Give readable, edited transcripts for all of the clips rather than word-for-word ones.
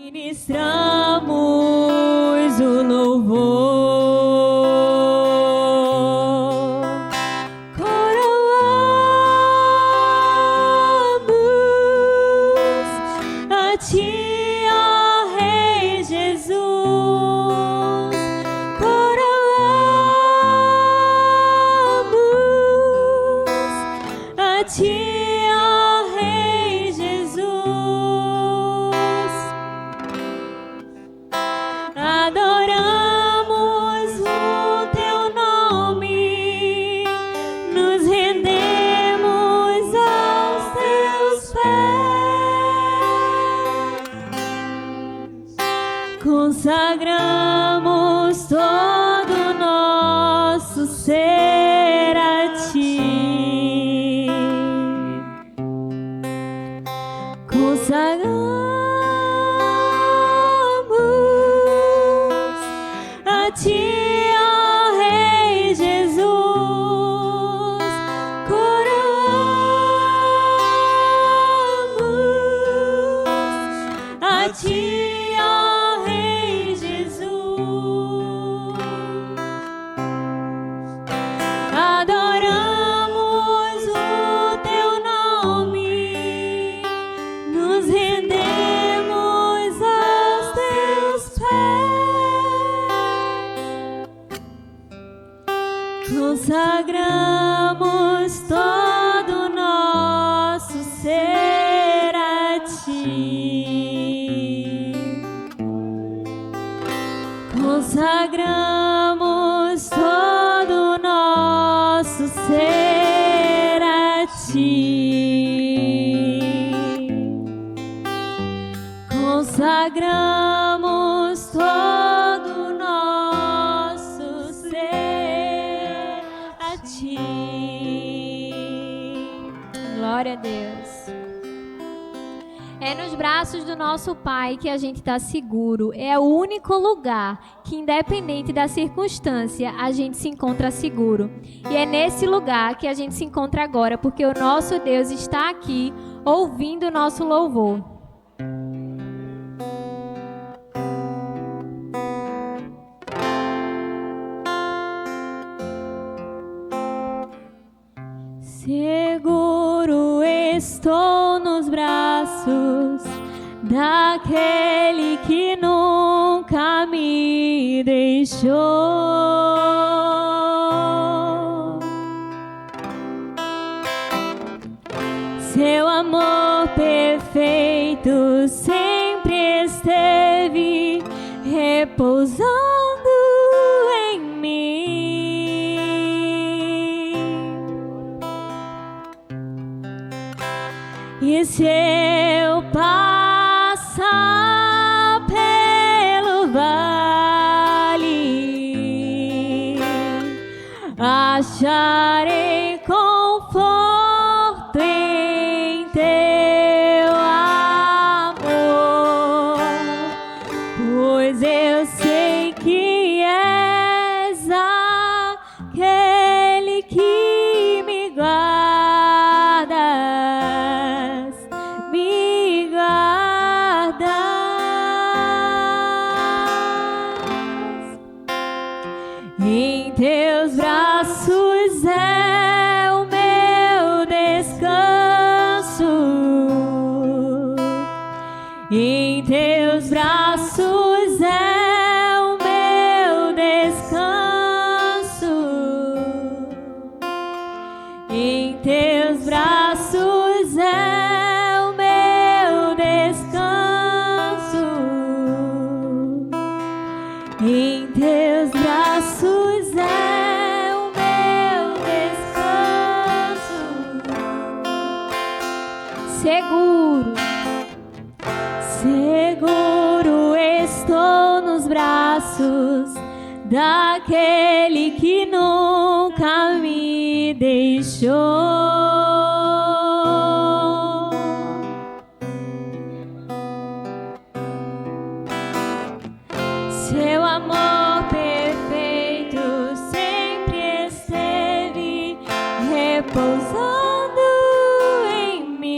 Ministramos o louvor, coroamos a Ti, ó Rei Jesus, coroamos a Ti, ó Rei Jesus. Adoramos o Teu nome, nos rendemos aos Teus pés, consagramos todo o nosso ser a Ti, consagramos a Ti, ó Rei Jesus, coroamos a Ti, ó Rei Jesus. Adoramos o Teu nome, nos rendemos aos Teus pés, consagramos todo o nosso ser a Ti, consagramos todo o nosso ser a Ti, consagramos todo o nosso ser a Ti. Glória a Deus. É nos braços do nosso Pai que a gente está seguro. É o único lugar que, independente da circunstância, a gente se encontra seguro. E é nesse lugar que a gente se encontra agora, porque o nosso Deus está aqui ouvindo o nosso louvor. Seguro estou nos braços daquele que nunca me deixou. Seu amor perfeito sempre esteve repousando em mim. E se eu passar pelo vale, acharei conforto em Teu amor, pois eu sei que és aquele que me guardas, me guardas. Em Teus braços é o meu descanso, em Teus braços é o meu descanso, em Teus braços é o meu descanso, em Teus braços é o meu descanso. Seguro, seguro estou nos braços daquele que nunca me deixou. Seu amor perfeito sempre esteve repousando em mim.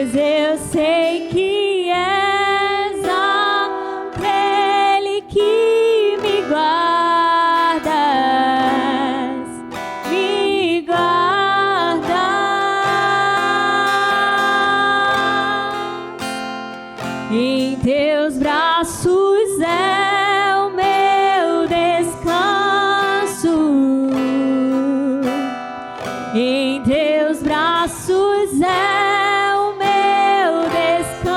pois eu sei que és aquele que me guardas, me guardas. Em teus braços é o meu descanso. Em teus braços é o meu descanso.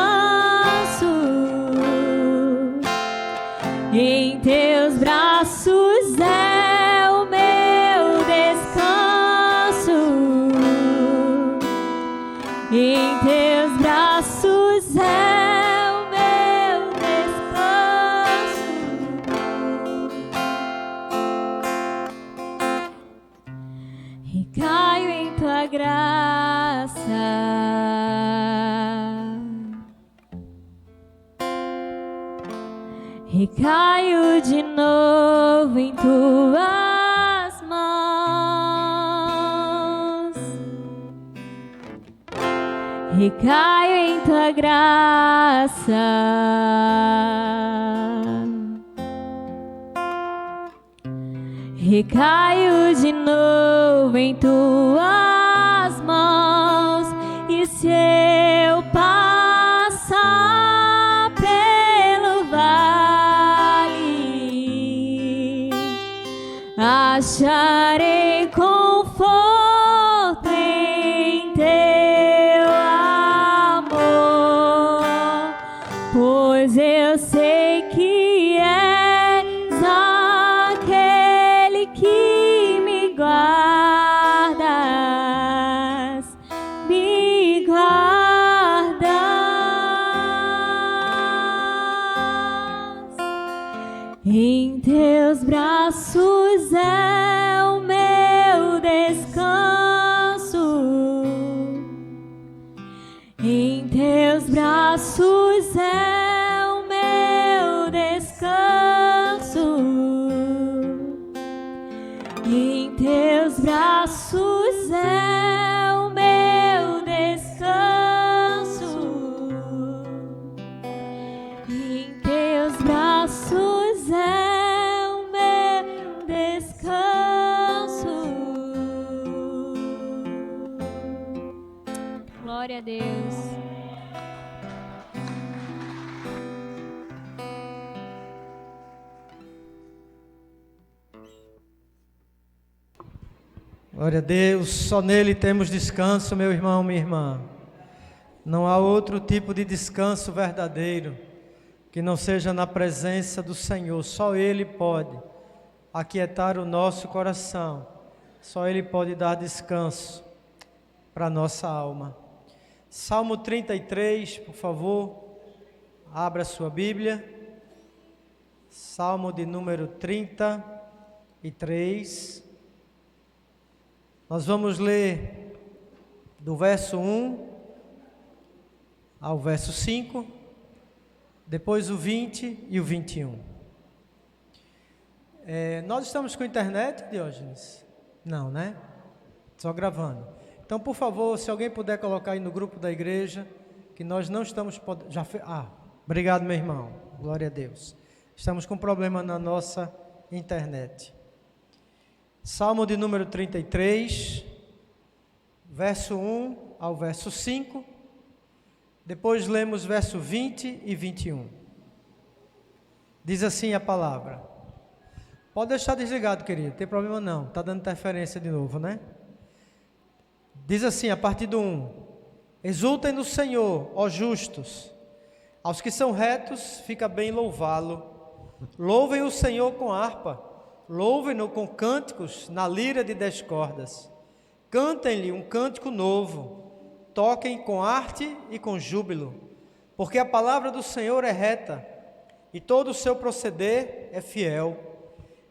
Em teus braços é o meu descanso. Em teus braços é o meu descanso. Recaio em tua graça. Recaio de novo em tuas mãos. Recaio em tua graça. Recaio de novo em tuas mãos. E se eu passar pelo vale, acharei conforto em teu amor, pois eu sei que és aquele que me guardas, me guardas. Em teus braços é o meu descanso. Em teus braços é o meu descanso. Em teus braços é o meu descanso. Em teus braços é o meu descanso. Glória a Deus. Glória a Deus, só nele temos descanso, meu irmão, minha irmã. Não há outro tipo de descanso verdadeiro que não seja na presença do Senhor. Só Ele pode aquietar o nosso coração. Só Ele pode dar descanso para a nossa alma. Salmo 33, por favor, abra sua Bíblia. Salmo de número 33. Nós vamos ler do verso 1 ao verso 5, depois o 20 e o 21. Nós estamos com internet, Diógenes? Não, né? Só gravando. Então, por favor, se alguém puder colocar aí no grupo da igreja, que nós não estamos... obrigado, meu irmão. Glória a Deus. Estamos com problema na nossa internet. Salmo de número 33, verso 1 ao verso 5, depois lemos verso 20 e 21. Diz assim a palavra. Pode deixar desligado, querido, não tem problema não, está dando interferência de novo, né? Diz assim, a partir do 1. Exultem no Senhor, ó justos, aos que são retos fica bem louvá-lo. Louvem o Senhor com harpa, louvem-no com cânticos na lira de 10 cordas. Cantem-lhe um cântico novo, toquem com arte e com júbilo, porque a palavra do Senhor é reta e todo o seu proceder é fiel.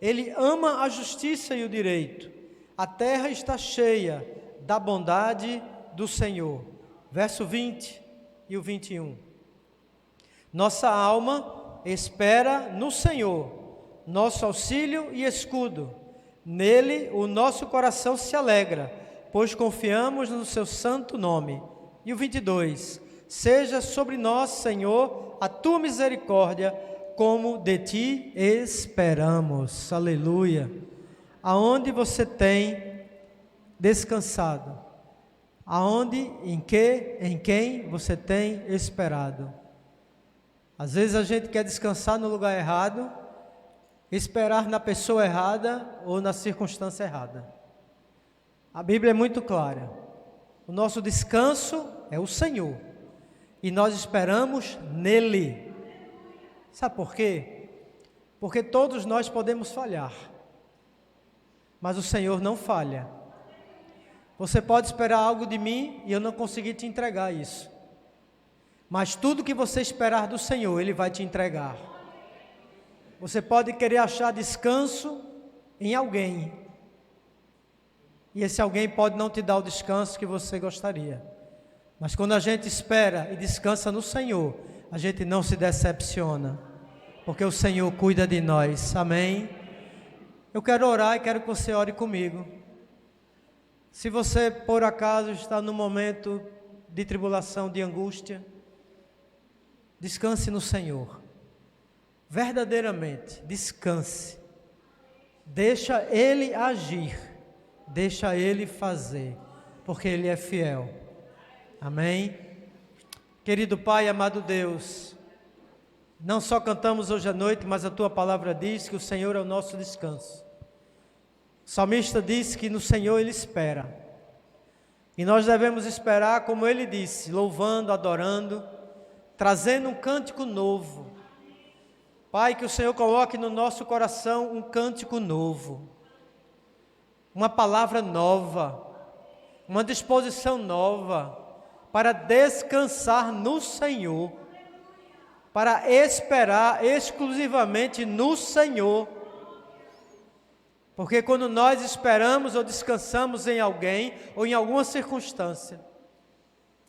Ele ama a justiça e o direito. A terra está cheia da bondade do Senhor. Verso 20 e o 21. Nossa alma espera no Senhor, nosso auxílio e escudo. Nele o nosso coração se alegra, pois confiamos no seu santo nome. E o 22. Seja sobre nós, Senhor, a tua misericórdia, como de ti esperamos. Aleluia. Aonde você tem descansado? Aonde, em quem você tem esperado? Às vezes a gente quer descansar no lugar errado, esperar na pessoa errada ou na circunstância errada. A Bíblia é muito clara. O nosso descanso é o Senhor e nós esperamos nele. Sabe por quê? Porque todos nós podemos falhar, mas o Senhor não falha. Você pode esperar algo de mim e eu não conseguir te entregar isso, mas tudo que você esperar do Senhor, Ele vai te entregar. Você pode querer achar descanso em alguém, e esse alguém pode não te dar o descanso que você gostaria, mas quando a gente espera e descansa no Senhor, a gente não se decepciona, porque o Senhor cuida de nós, amém? Eu quero orar e quero que você ore comigo. Se você por acaso está num momento de tribulação, de angústia, descanse no Senhor, verdadeiramente, descanse, deixa Ele agir, deixa Ele fazer, porque Ele é fiel, amém? Querido Pai, amado Deus, não só cantamos hoje à noite, mas a Tua palavra diz que o Senhor é o nosso descanso. O salmista disse que no Senhor Ele espera, e nós devemos esperar como Ele disse, louvando, adorando, trazendo um cântico novo. Pai, que o Senhor coloque no nosso coração um cântico novo, uma palavra nova, uma disposição nova, para descansar no Senhor, para esperar exclusivamente no Senhor, porque quando nós esperamos ou descansamos em alguém ou em alguma circunstância,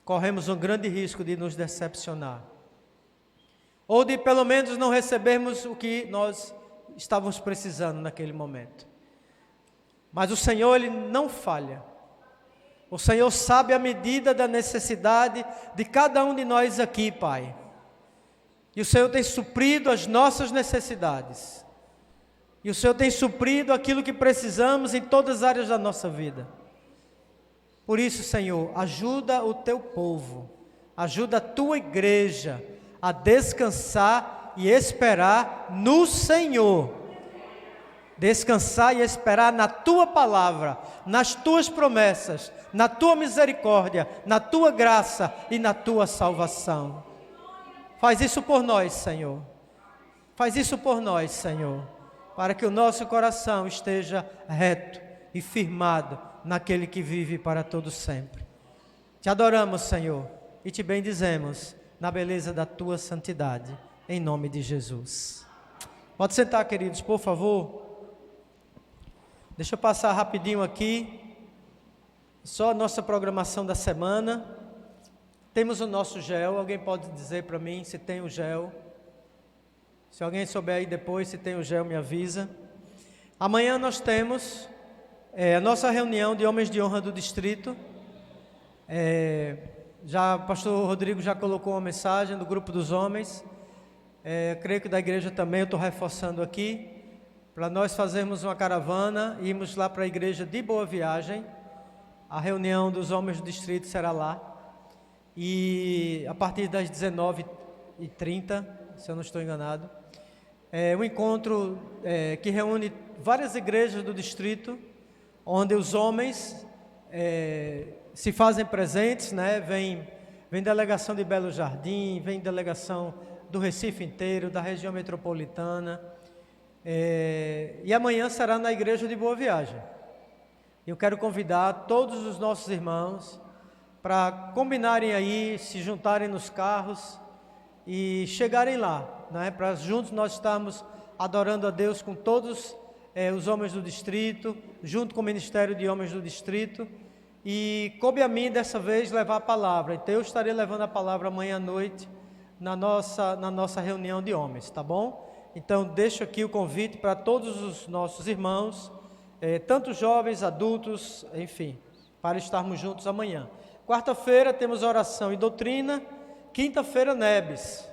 corremos um grande risco de nos decepcionar, ou de pelo menos não recebermos o que nós estávamos precisando naquele momento. Mas o Senhor, Ele não falha. O Senhor sabe a medida da necessidade de cada um de nós aqui, Pai. E o Senhor tem suprido as nossas necessidades. E o Senhor tem suprido aquilo que precisamos em todas as áreas da nossa vida. Por isso, Senhor, ajuda o Teu povo, ajuda a Tua igreja a descansar e esperar no Senhor. Descansar e esperar na Tua palavra, nas Tuas promessas, na Tua misericórdia, na Tua graça e na Tua salvação. Faz isso por nós, Senhor. Faz isso por nós, Senhor, para que o nosso coração esteja reto e firmado naquele que vive para todo sempre. Te adoramos, Senhor, e te bendizemos na beleza da Tua santidade, em nome de Jesus. Pode sentar, queridos, por favor. Deixa eu passar rapidinho aqui, só a nossa programação da semana. Temos o nosso gel, alguém pode dizer para mim se tem o gel? Se alguém souber aí depois se tem o gel, me avisa. Amanhã nós temos a nossa reunião de homens de honra do distrito. Já o pastor Rodrigo já colocou uma mensagem do grupo dos homens. Creio que da igreja também eu estou reforçando aqui, para nós fazermos uma caravana, irmos lá para a igreja de Boa Viagem. A reunião dos homens do distrito será lá, e a partir das 19h30, se eu não estou enganado, um encontro que reúne várias igrejas do distrito, onde os homens se fazem presentes, né? Vem delegação de Belo Jardim, vem delegação do Recife inteiro, da região metropolitana, e amanhã será na igreja de Boa Viagem. Eu quero convidar todos os nossos irmãos para combinarem aí, se juntarem nos carros e chegarem lá, né? Para juntos nós estarmos adorando a Deus com todos os homens do distrito, junto com o Ministério de Homens do Distrito. E coube a mim dessa vez levar a palavra, então eu estarei levando a palavra amanhã à noite na nossa reunião de homens, tá bom? Então deixo aqui o convite para todos os nossos irmãos, tanto jovens, adultos, enfim, para estarmos juntos amanhã. Quarta-feira temos oração e doutrina, quinta-feira Nebs,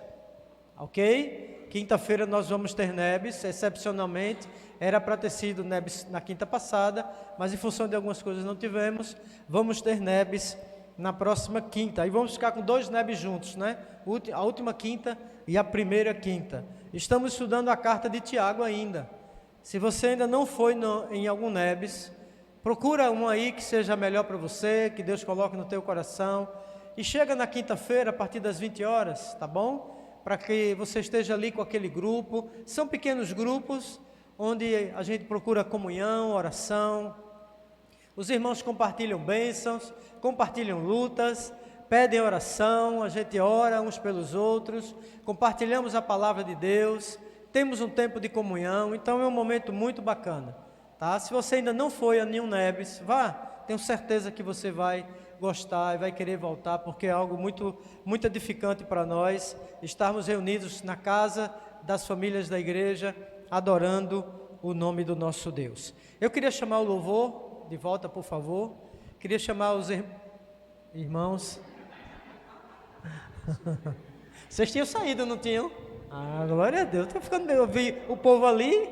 ok? Quinta-feira nós vamos ter Nebs, excepcionalmente, era para ter sido Nebs na quinta passada, mas em função de algumas coisas não tivemos, vamos ter Nebs na próxima quinta, e vamos ficar com 2 Nebs juntos, né? A última quinta e a primeira quinta. Estamos estudando a carta de Tiago ainda. Se você ainda não foi em algum Nebs, procura um aí que seja melhor para você, que Deus coloque no teu coração, e chega na quinta-feira a partir das 20 horas, tá bom? Para que você esteja ali com aquele grupo. São pequenos grupos, onde a gente procura comunhão, oração. Os irmãos compartilham bênçãos, compartilham lutas, pedem oração, a gente ora uns pelos outros, compartilhamos a palavra de Deus, temos um tempo de comunhão, então é um momento muito bacana, tá? Se você ainda não foi a nenhum Nebs, vá, tenho certeza que você vai gostar e vai querer voltar, porque é algo muito, muito edificante para nós, estarmos reunidos na casa das famílias da igreja, adorando o nome do nosso Deus. Eu queria chamar o louvor de volta, por favor. Queria chamar os irmãos. Vocês tinham saído, não tinham? Ah, glória a Deus. Estou ficando meio... Eu vi o povo ali.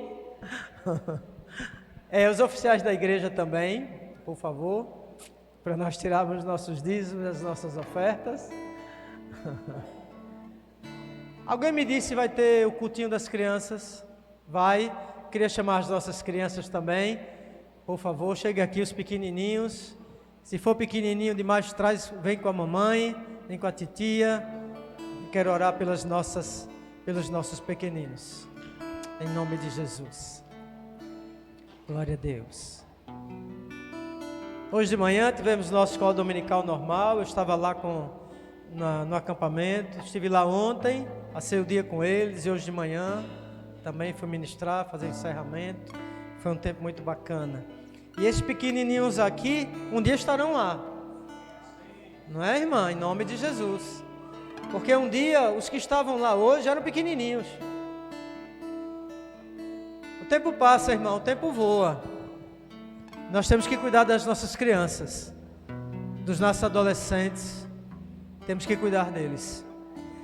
Os oficiais da igreja também, por favor, para nós tirarmos nossos dízimos, as nossas ofertas. Alguém me disse que vai ter o cultinho das crianças? Vai. Queria chamar as nossas crianças também. Por favor, chegue aqui os pequenininhos. Se for pequenininho demais, vem com a mamãe, vem com a titia. Quero orar pelos nossos pequeninos. Em nome de Jesus. Glória a Deus. Hoje de manhã tivemos nossa escola dominical normal. Eu estava lá no acampamento. Estive lá ontem, passei o dia com eles. E hoje de manhã também fui ministrar, fazer encerramento. Foi um tempo muito bacana. E esses pequenininhos aqui, um dia estarão lá. Não é, irmã? Em nome de Jesus. Porque um dia, os que estavam lá hoje eram pequenininhos. O tempo passa, irmão, o tempo voa. Nós temos que cuidar das nossas crianças, dos nossos adolescentes. Temos que cuidar deles.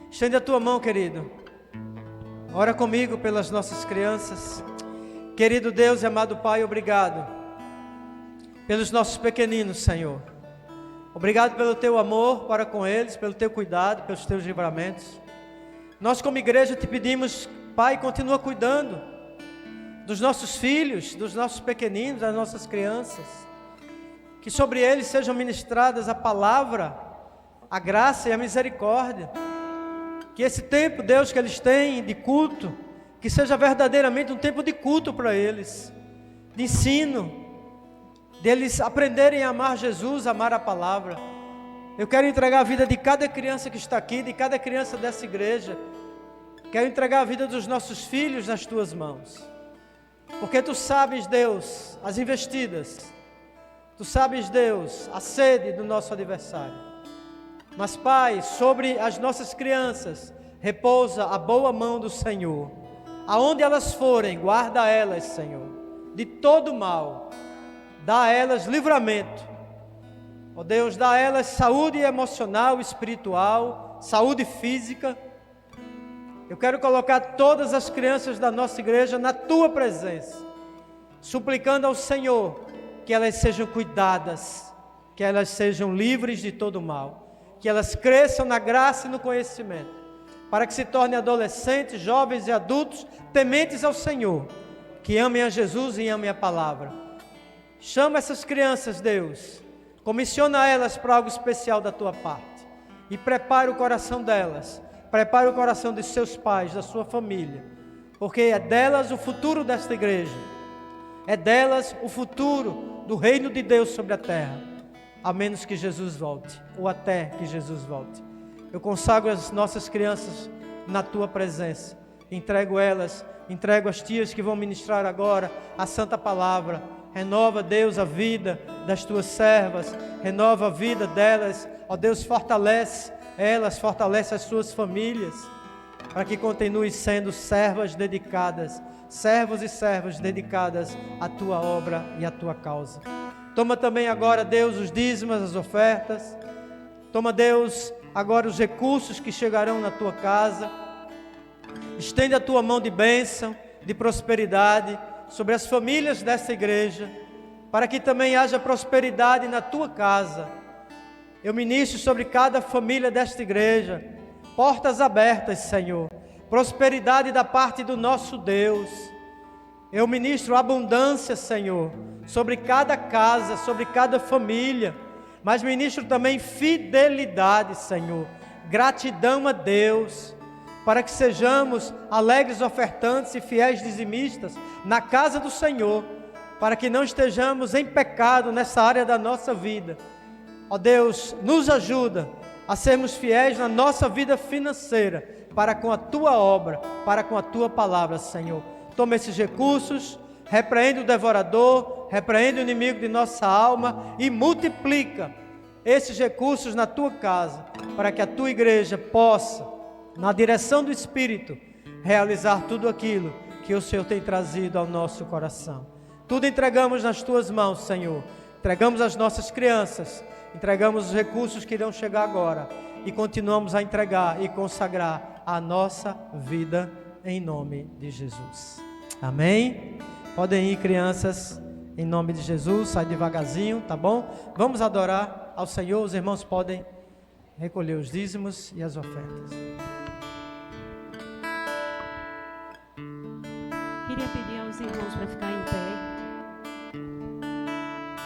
Estende a tua mão, querido. Ora comigo pelas nossas crianças. Querido Deus e amado Pai, obrigado pelos nossos pequeninos, Senhor. Obrigado pelo teu amor para com eles, pelo teu cuidado, pelos teus livramentos. Nós como igreja te pedimos, Pai, continua cuidando dos nossos filhos, dos nossos pequeninos, das nossas crianças. Que sobre eles sejam ministradas a palavra, a graça e a misericórdia. Que esse tempo, Deus, que eles têm de culto, que seja verdadeiramente um tempo de culto para eles, de ensino, deles aprenderem a amar Jesus, amar a palavra. Eu quero entregar a vida de cada criança que está aqui, de cada criança dessa igreja. Quero entregar a vida dos nossos filhos nas tuas mãos. Porque tu sabes, Deus, as investidas. Tu sabes, Deus, a sede do nosso adversário. Mas, Pai, sobre as nossas crianças repousa a boa mão do Senhor. Aonde elas forem, guarda elas, Senhor, de todo mal. Dá a elas livramento. Ó Deus, dá a elas saúde emocional, espiritual, saúde física. Eu quero colocar todas as crianças da nossa igreja na tua presença, suplicando ao Senhor que elas sejam cuidadas, que elas sejam livres de todo mal, que elas cresçam na graça e no conhecimento, para que se tornem adolescentes, jovens e adultos tementes ao Senhor, que amem a Jesus e amem a palavra. Chama essas crianças, Deus, comissiona elas para algo especial da tua parte e prepara o coração delas, prepara o coração de seus pais, da sua família, porque é delas o futuro desta igreja, é delas o futuro do reino de Deus sobre a terra, a menos que Jesus volte, ou até que Jesus volte. Eu consagro as nossas crianças na tua presença, entrego elas, entrego as tias que vão ministrar agora a santa palavra. Renova, Deus, a vida das tuas servas, renova a vida delas, ó Deus, fortalece elas, fortalece as suas famílias, para que continuem sendo servas dedicadas, servos e servas dedicadas à tua obra e à tua causa. Toma também agora, Deus, os dízimos, as ofertas. Toma, Deus, agora os recursos que chegarão na tua casa. Estende a tua mão de bênção, de prosperidade sobre as famílias dessa igreja, para que também haja prosperidade na tua casa. Eu ministro sobre cada família desta igreja, portas abertas, Senhor, prosperidade da parte do nosso Deus. Eu ministro abundância, Senhor, sobre cada casa, sobre cada família, mas ministro também fidelidade, Senhor, gratidão a Deus, para que sejamos alegres ofertantes e fiéis dizimistas na casa do Senhor, para que não estejamos em pecado nessa área da nossa vida. Ó Deus, nos ajuda a sermos fiéis na nossa vida financeira, para com a Tua obra, para com a Tua palavra, Senhor. Toma esses recursos, repreende o devorador, repreende o inimigo de nossa alma e multiplica esses recursos na Tua casa, para que a Tua igreja possa, na direção do Espírito, realizar tudo aquilo que o Senhor tem trazido ao nosso coração. Tudo entregamos nas Tuas mãos, Senhor. Entregamos as nossas crianças, entregamos os recursos que irão chegar agora e continuamos a entregar e consagrar a nossa vida em nome de Jesus. Amém? Podem ir, crianças, em nome de Jesus. Sai devagarzinho, tá bom? Vamos adorar ao Senhor. Os irmãos podem recolher os dízimos e as ofertas. Queria pedir aos irmãos para ficar em pé,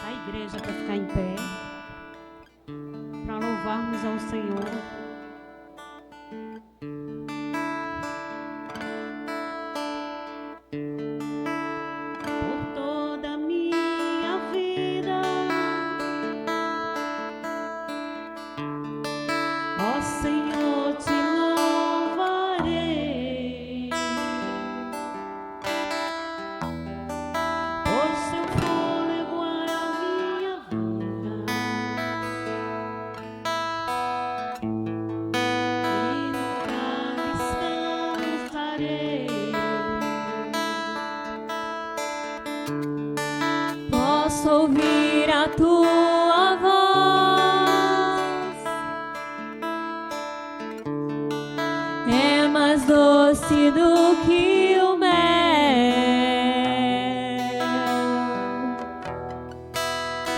a igreja para ficar em pé, para louvarmos ao Senhor. Ouvir a tua voz é mais doce do que o mel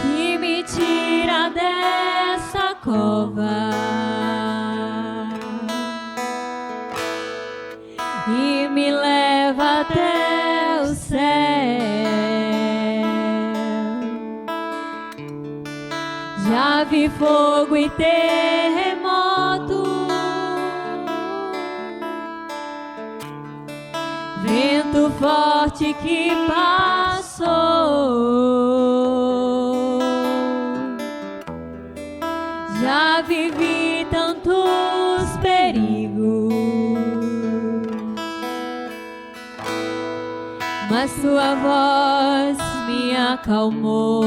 que me tira dessa cova e me leva até o céu. Já vi fogo e terremoto, vento forte que passou. Já vivi tantos perigos, mas tua voz me acalmou.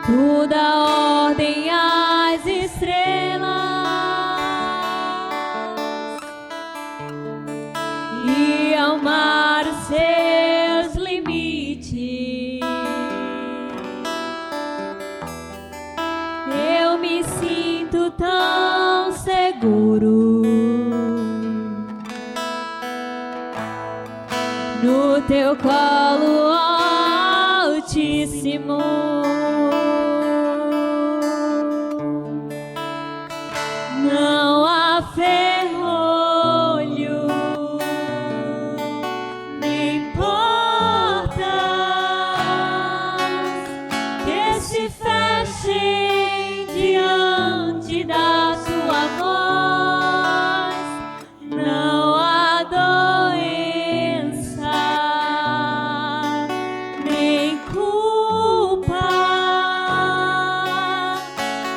Tu dá ordem às estrelas e ao mar os seus limites. Eu me sinto tão seguro no teu colo, Altíssimo. Não há ferrolho, nem portas que se fechem diante da sua voz. Não há doença, nem culpa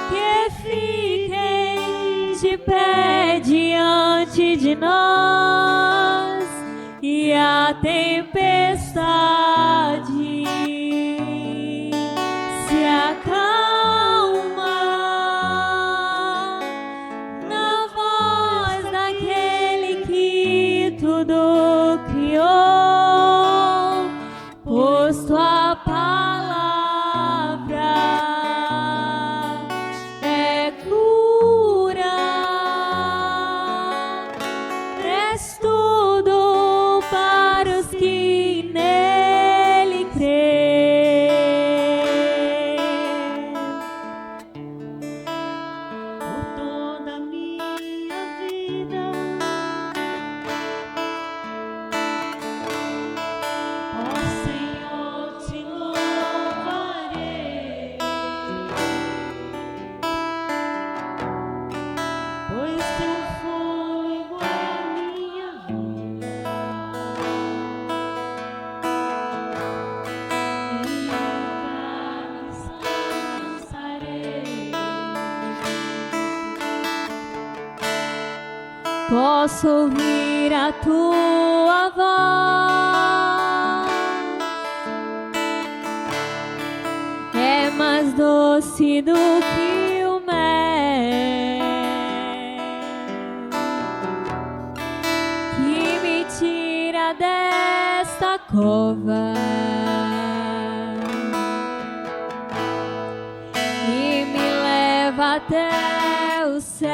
que fiquem de pé diante de nós, e a tempestade se acalma na voz daquele que tudo criou, pois tua palavra posso ouvir a tua voz. É mais doce do que o mel, que me tira desta cova e me leva até o céu.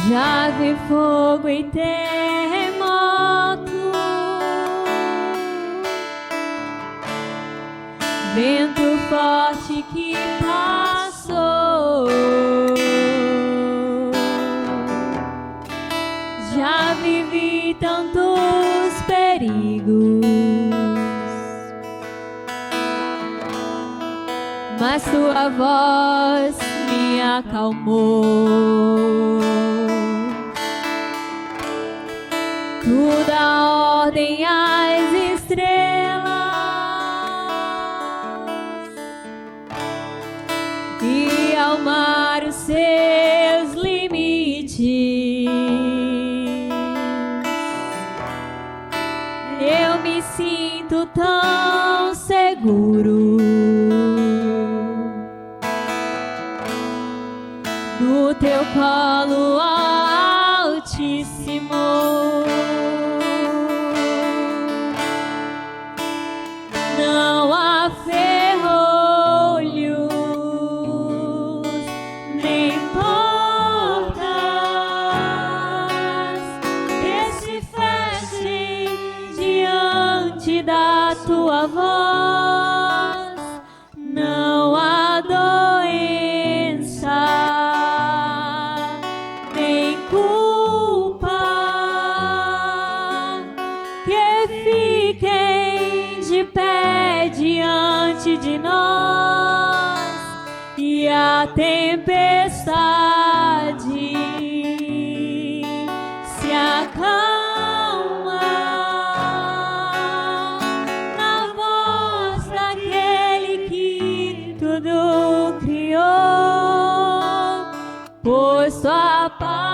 Já vi fogo e terremoto, vento forte que passou. Já vivi tantos perigos, mas tua voz me acalmou. Tu dá ordem às estrelas e ao mar os seus limites. Eu me sinto tão seguro no teu colo Altíssimo. Não há ferrolhos nem portas que se fechem diante da tua voz. Não há doença nem culpa que fiquem de pé diante de nós, e a tempestade se acalma na voz daquele que tudo criou, pois tua palavra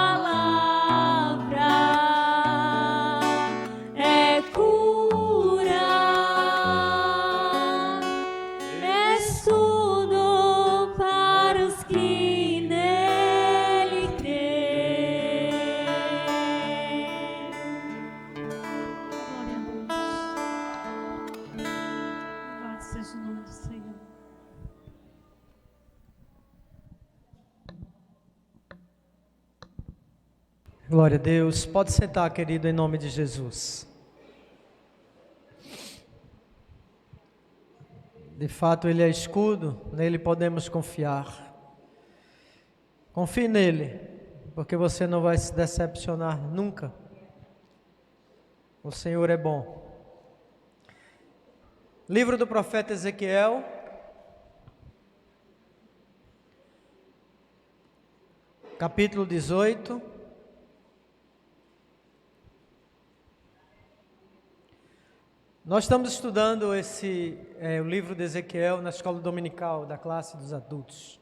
é cura, és tudo para os que nele creem. Glória a Deus. Louvado seja o nome do Senhor. Glória a Deus. Pode sentar, querido, em nome de Jesus. De fato, Ele é escudo, nele podemos confiar. Confie nele, porque você não vai se decepcionar nunca. O Senhor é bom. Livro do profeta Ezequiel, capítulo 18. Nós estamos estudando o livro de Ezequiel na escola dominical da classe dos adultos.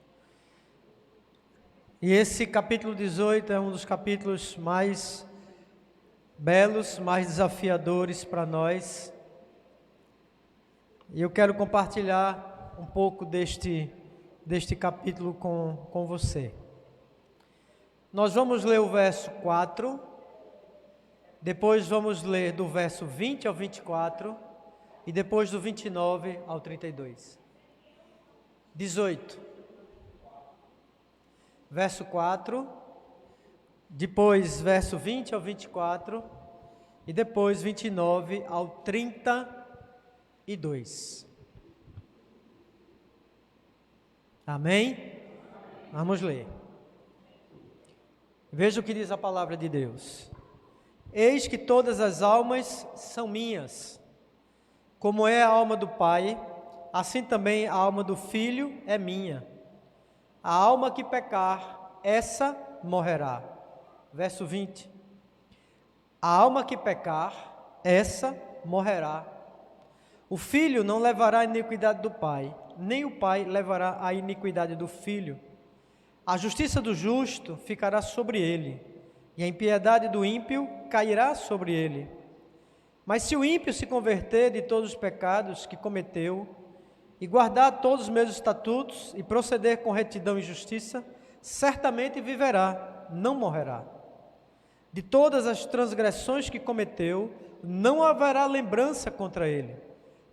E esse capítulo 18 é um dos capítulos mais belos, mais desafiadores para nós. E eu quero compartilhar um pouco deste capítulo com você. Nós vamos ler o verso 4, depois vamos ler do verso 20 ao 24 e depois do 29 ao 32. 18. Verso 4, depois verso 20 ao 24 e depois 29 ao 32. Amém? Vamos ler. Veja o que diz a palavra de Deus. Eis que todas as almas são minhas, como é a alma do Pai, assim também a alma do Filho é minha. A alma que pecar, essa morrerá. Verso 20. A alma que pecar, essa morrerá. O Filho não levará a iniquidade do Pai, nem o Pai levará a iniquidade do Filho. A justiça do justo ficará sobre ele, e a impiedade do ímpio cairá sobre ele. Mas se o ímpio se converter de todos os pecados que cometeu, e guardar todos os meus estatutos, e proceder com retidão e justiça, certamente viverá, não morrerá. De todas as transgressões que cometeu, não haverá lembrança contra ele.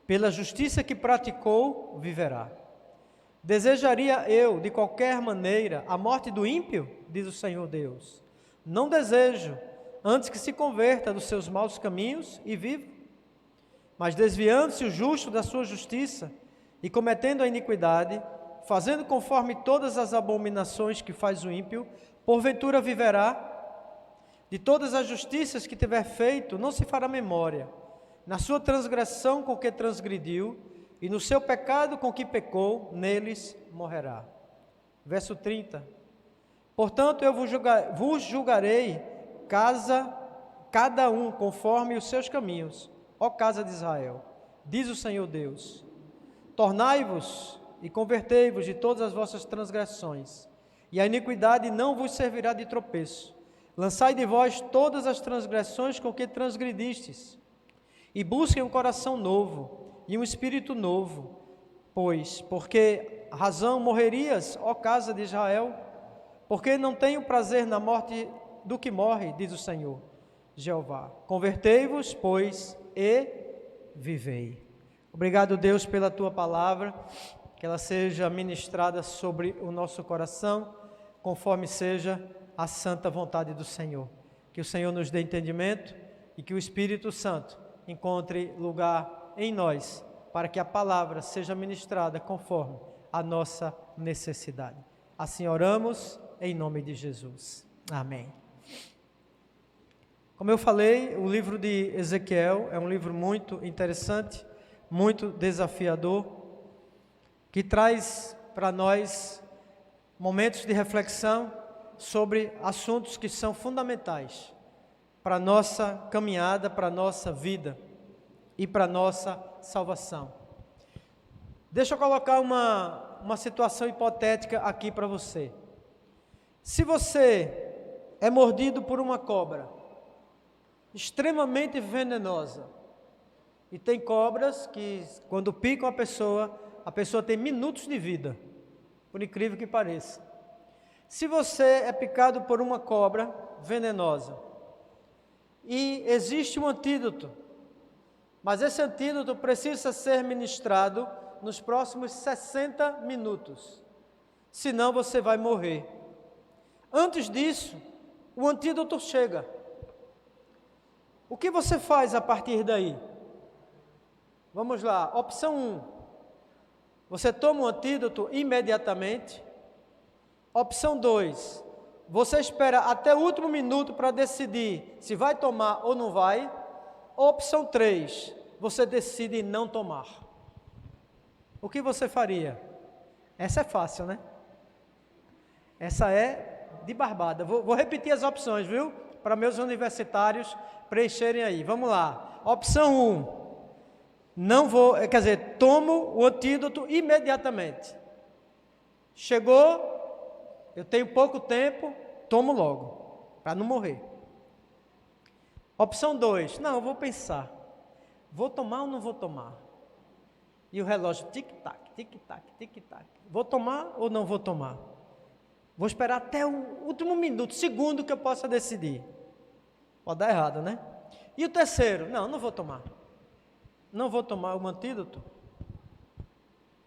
Pela justiça que praticou, viverá. Desejaria eu, de qualquer maneira, a morte do ímpio? Diz o Senhor Deus. Não desejo, antes que se converta dos seus maus caminhos e viva. Mas desviando-se o justo da sua justiça e cometendo a iniquidade, fazendo conforme todas as abominações que faz o ímpio, porventura viverá. De todas as justiças que tiver feito, não se fará memória. Na sua transgressão com que transgrediu, e no seu pecado com que pecou, neles morrerá. Verso 30. Portanto, eu vos julgarei, cada um conforme os seus caminhos, ó casa de Israel, diz o Senhor Deus. Tornai-vos e convertei-vos de todas as vossas transgressões, e a iniquidade não vos servirá de tropeço. Lançai de vós todas as transgressões com que transgredistes, e busquem um coração novo, e um espírito novo, porque razão morrerias, ó casa de Israel? Porque não tenho prazer na morte do que morre, diz o Senhor Jeová. Convertei-vos, pois, e vivei. Obrigado, Deus, pela tua palavra, que ela seja ministrada sobre o nosso coração, conforme seja a santa vontade do Senhor. Que o Senhor nos dê entendimento e que o Espírito Santo encontre lugar em nós, para que a palavra seja ministrada conforme a nossa necessidade. Assim oramos, em nome de Jesus. Amém. Como eu falei, o livro de Ezequiel é um livro muito interessante, muito desafiador, que traz para nós momentos de reflexão sobre assuntos que são fundamentais para a nossa caminhada, para a nossa vida e para a nossa salvação. Deixa eu colocar uma situação hipotética aqui para você. Se você é mordido por uma cobra extremamente venenosa, e tem cobras que quando picam a pessoa tem minutos de vida, por incrível que pareça. Se você é picado por uma cobra venenosa e existe um antídoto, mas esse antídoto precisa ser ministrado nos próximos 60 minutos, senão você vai morrer. Antes disso, o antídoto chega. O que você faz a partir daí? Vamos lá, opção 1, você toma o antídoto imediatamente. Opção 2, você espera até o último minuto para decidir se vai tomar ou não vai. Opção 3, você decide não tomar. O que você faria? Essa é fácil, né? Essa é de barbada. Vou repetir as opções, viu? Para meus universitários preencherem aí. Vamos lá. Opção 1, tomo o antídoto imediatamente. Chegou, eu tenho pouco tempo, tomo logo, para não morrer. Opção 2, não, eu vou pensar. Vou tomar ou não vou tomar? E o relógio, tic-tac, tic-tac, tic-tac. Vou tomar ou não vou tomar? Vou esperar até o último minuto, segundo que eu possa decidir. Pode dar errado, né? E o terceiro, não vou tomar. Não vou tomar o antídoto.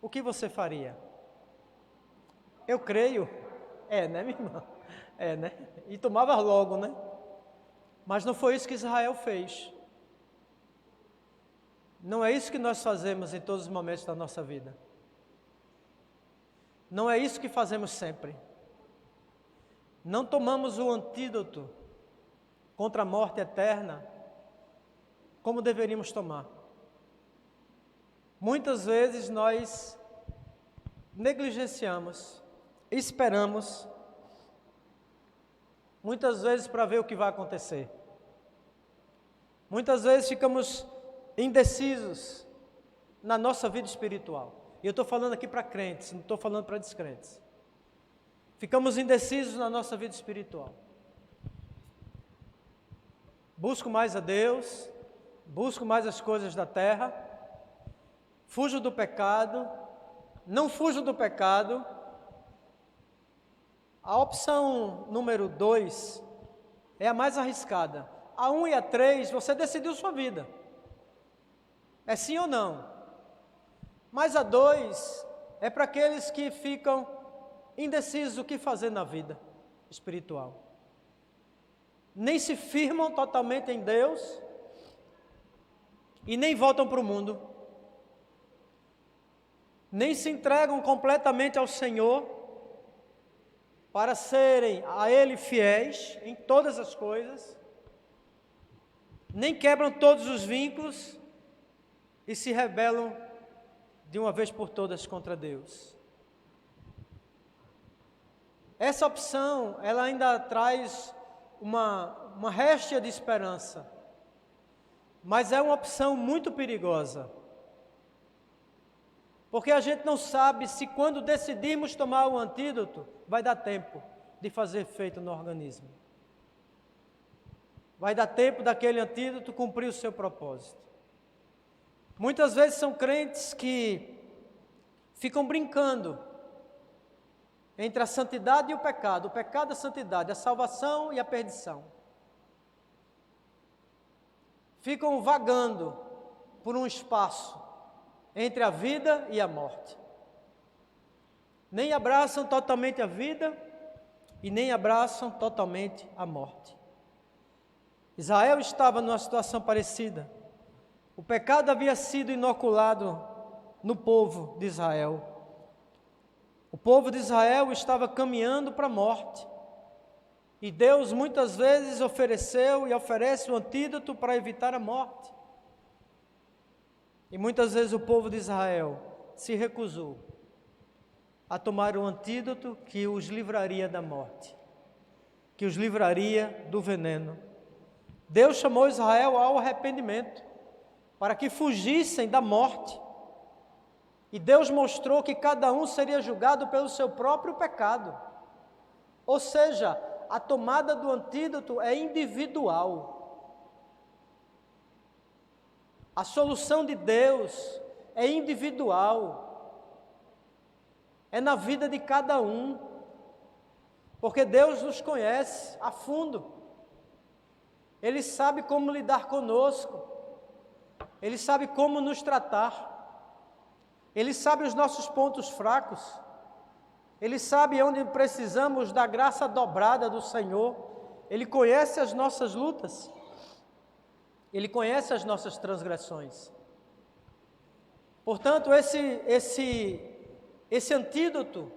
O que você faria? Eu creio. Né, minha irmã? Né? E tomava logo, né? Mas não foi isso que Israel fez. Não é isso que nós fazemos em todos os momentos da nossa vida. Não é isso que fazemos sempre. Não tomamos o antídoto contra a morte eterna como deveríamos tomar. Muitas vezes nós negligenciamos, esperamos, muitas vezes para ver o que vai acontecer. Muitas vezes ficamos indecisos na nossa vida espiritual. E eu estou falando aqui para crentes, não estou falando para descrentes. ficamos indecisos na nossa vida espiritual. Busco mais a Deus, busco mais as coisas da terra, fujo do pecado, não fujo do pecado. A opção número 2 é a mais arriscada. A 1 e a 3, você decidiu sua vida. É sim ou não. Mas a 2 é para aqueles que ficam indecisos o que fazer na vida espiritual. Nem se firmam totalmente em Deus e nem voltam para o mundo. Nem se entregam completamente ao Senhor para serem a Ele fiéis em todas as coisas. Nem quebram todos os vínculos e se rebelam de uma vez por todas contra Deus. Essa opção, ela ainda traz uma réstia de esperança, mas é uma opção muito perigosa, porque a gente não sabe se quando decidirmos tomar o antídoto, vai dar tempo de fazer efeito no organismo. Vai dar tempo daquele antídoto cumprir o seu propósito. Muitas vezes são crentes que ficam brincando entre a santidade e o pecado e a santidade, a salvação e a perdição. Ficam vagando por um espaço entre a vida e a morte. Nem abraçam totalmente a vida e nem abraçam totalmente a morte. Israel estava numa situação parecida. O pecado havia sido inoculado no povo de Israel. O povo de Israel estava caminhando para a morte. E Deus muitas vezes ofereceu e oferece o antídoto para evitar a morte. E muitas vezes o povo de Israel se recusou a tomar o antídoto que os livraria da morte, que os livraria do veneno. Deus chamou Israel ao arrependimento, para que fugissem da morte. E Deus mostrou que cada um seria julgado pelo seu próprio pecado. Ou seja, a tomada do antídoto é individual. A solução de Deus é individual. É na vida de cada um. Porque Deus nos conhece a fundo. Ele sabe como lidar conosco. Ele sabe como nos tratar. Ele sabe os nossos pontos fracos. Ele sabe onde precisamos da graça dobrada do Senhor. Ele conhece as nossas lutas. Ele conhece as nossas transgressões. Portanto, esse antídoto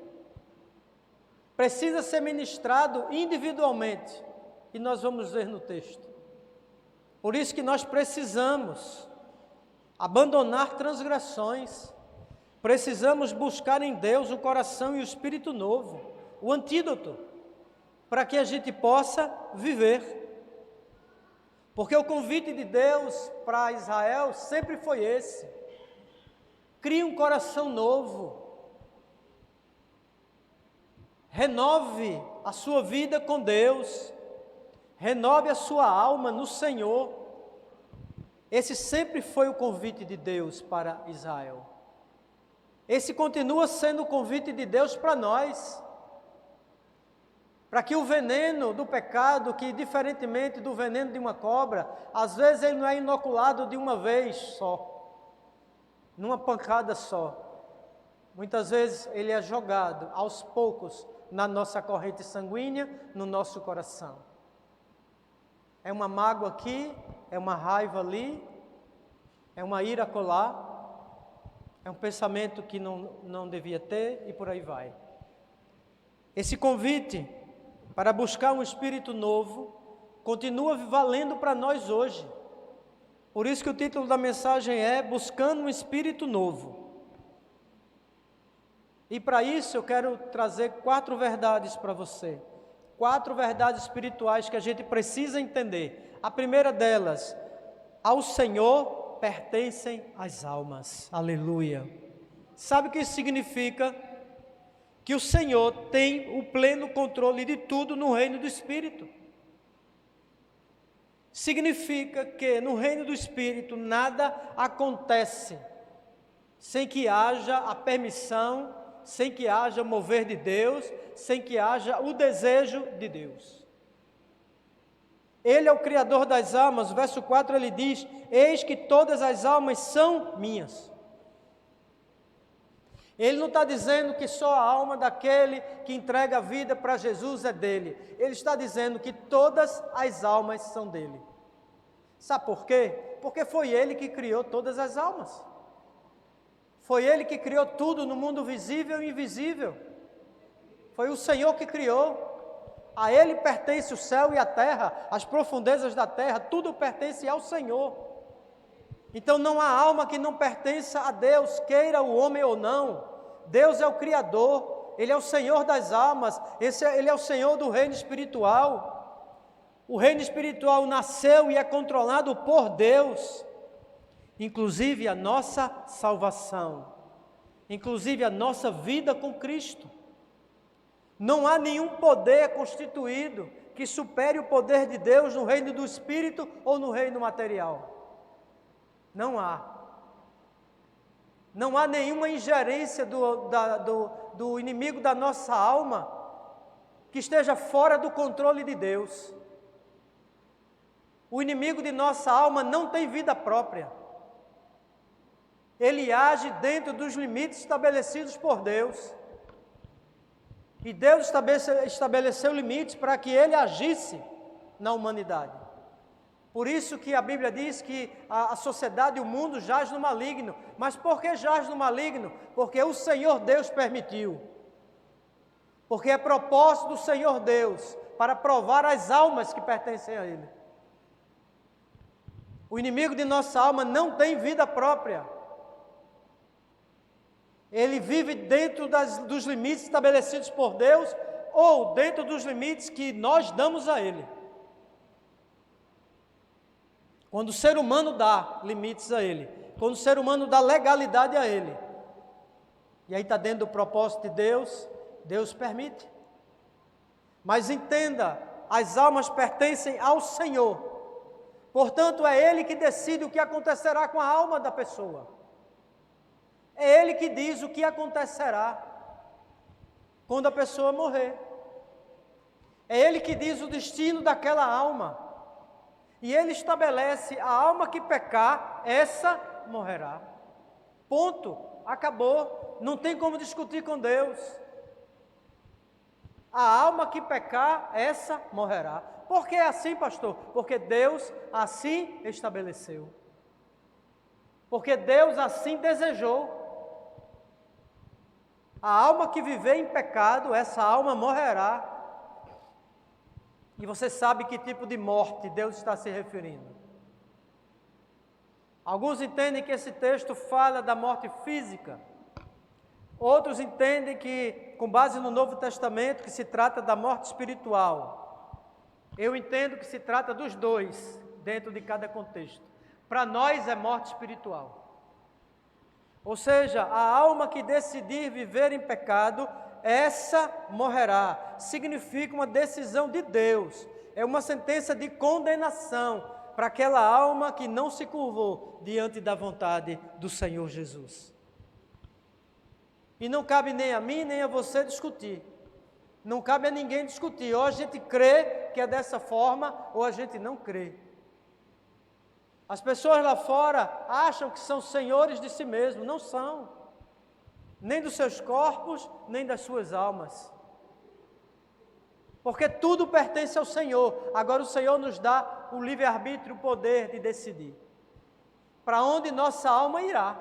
precisa ser ministrado individualmente. E nós vamos ver no texto. Por isso que nós precisamos abandonar transgressões. Precisamos buscar em Deus o coração e o espírito novo, o antídoto, para que a gente possa viver. Porque o convite de Deus para Israel sempre foi esse: crie um coração novo, renove a sua vida com Deus, renove a sua alma no Senhor. Esse sempre foi o convite de Deus para Israel. Esse continua sendo o convite de Deus para nós. Para que o veneno do pecado, que diferentemente do veneno de uma cobra, às vezes ele não é inoculado de uma vez só, numa pancada só. Muitas vezes ele é jogado aos poucos na nossa corrente sanguínea, no nosso coração. É uma mágoa aqui, é uma raiva ali, é uma ira acolá, é um pensamento que não devia ter e por aí vai. Esse convite para buscar um espírito novo continua valendo para nós hoje. Por isso que o título da mensagem é Buscando um Espírito Novo. E para isso eu quero trazer 4 verdades para você. 4 verdades espirituais que a gente precisa entender. A primeira delas: ao Senhor pertencem as almas. Aleluia. Sabe o que isso significa? que o Senhor tem o pleno controle de tudo no reino do Espírito. Significa que no reino do Espírito nada acontece sem que haja a permissão, sem que haja o mover de Deus, sem que haja o desejo de Deus. Ele é o Criador das almas. O verso 4 ele diz: eis que todas as almas são minhas. Ele não está dizendo que só a alma daquele que entrega a vida para Jesus é dele. Ele está dizendo que todas as almas são dele. Sabe por quê? Porque foi ele que criou todas as almas. Foi ele que criou tudo no mundo visível e invisível. Foi o Senhor que criou. A ele pertence o céu e a terra, as profundezas da terra, tudo pertence ao Senhor. Então não há alma que não pertença a Deus, queira o homem ou não. Deus é o Criador, Ele é o Senhor das almas, Ele é o Senhor do reino espiritual. O reino espiritual nasceu e é controlado por Deus, inclusive a nossa salvação, inclusive a nossa vida com Cristo. Não há nenhum poder constituído que supere o poder de Deus no reino do Espírito ou no reino material. Não há. Não há nenhuma ingerência do inimigo da nossa alma que esteja fora do controle de Deus. O inimigo de nossa alma não tem vida própria. Ele age dentro dos limites estabelecidos por Deus. E Deus estabeleceu limites para que ele agisse na humanidade. Por isso que a Bíblia diz que a sociedade e o mundo jaz no maligno. Mas por que jaz no maligno? Porque o Senhor Deus permitiu. Porque é propósito do Senhor Deus para provar as almas que pertencem a Ele. O inimigo de nossa alma não tem vida própria. Ele vive dentro dos limites estabelecidos por Deus ou dentro dos limites que nós damos a Ele. Quando o ser humano dá limites a Ele, quando o ser humano dá legalidade a Ele, e aí está dentro do propósito de Deus, Deus permite. Mas entenda, as almas pertencem ao Senhor, portanto é Ele que decide o que acontecerá com a alma da pessoa. É Ele que diz o que acontecerá quando a pessoa morrer. É Ele que diz o destino daquela alma. E Ele estabelece: a alma que pecar, essa morrerá. Ponto. Acabou. Não tem como discutir com Deus. A alma que pecar, essa morrerá. Por que é assim, pastor? Porque Deus assim estabeleceu. Porque Deus assim desejou. A alma que viver em pecado, essa alma morrerá. E você sabe que tipo de morte Deus está se referindo. Alguns entendem que esse texto fala da morte física. Outros entendem que, com base no Novo Testamento, que se trata da morte espiritual. Eu entendo que se trata dos dois, dentro de cada contexto. Para nós é morte espiritual. Ou seja, a alma que decidir viver em pecado, essa morrerá. Significa uma decisão de Deus. É uma sentença de condenação para aquela alma que não se curvou diante da vontade do Senhor Jesus. E não cabe nem a mim, nem a você discutir. Não cabe a ninguém discutir. Ou a gente crê que é dessa forma, ou a gente não crê. As pessoas lá fora acham que são senhores de si mesmos. Não são. Nem dos seus corpos, nem das suas almas. Porque tudo pertence ao Senhor. Agora o Senhor nos dá o livre-arbítrio, o poder de decidir. Para onde nossa alma irá.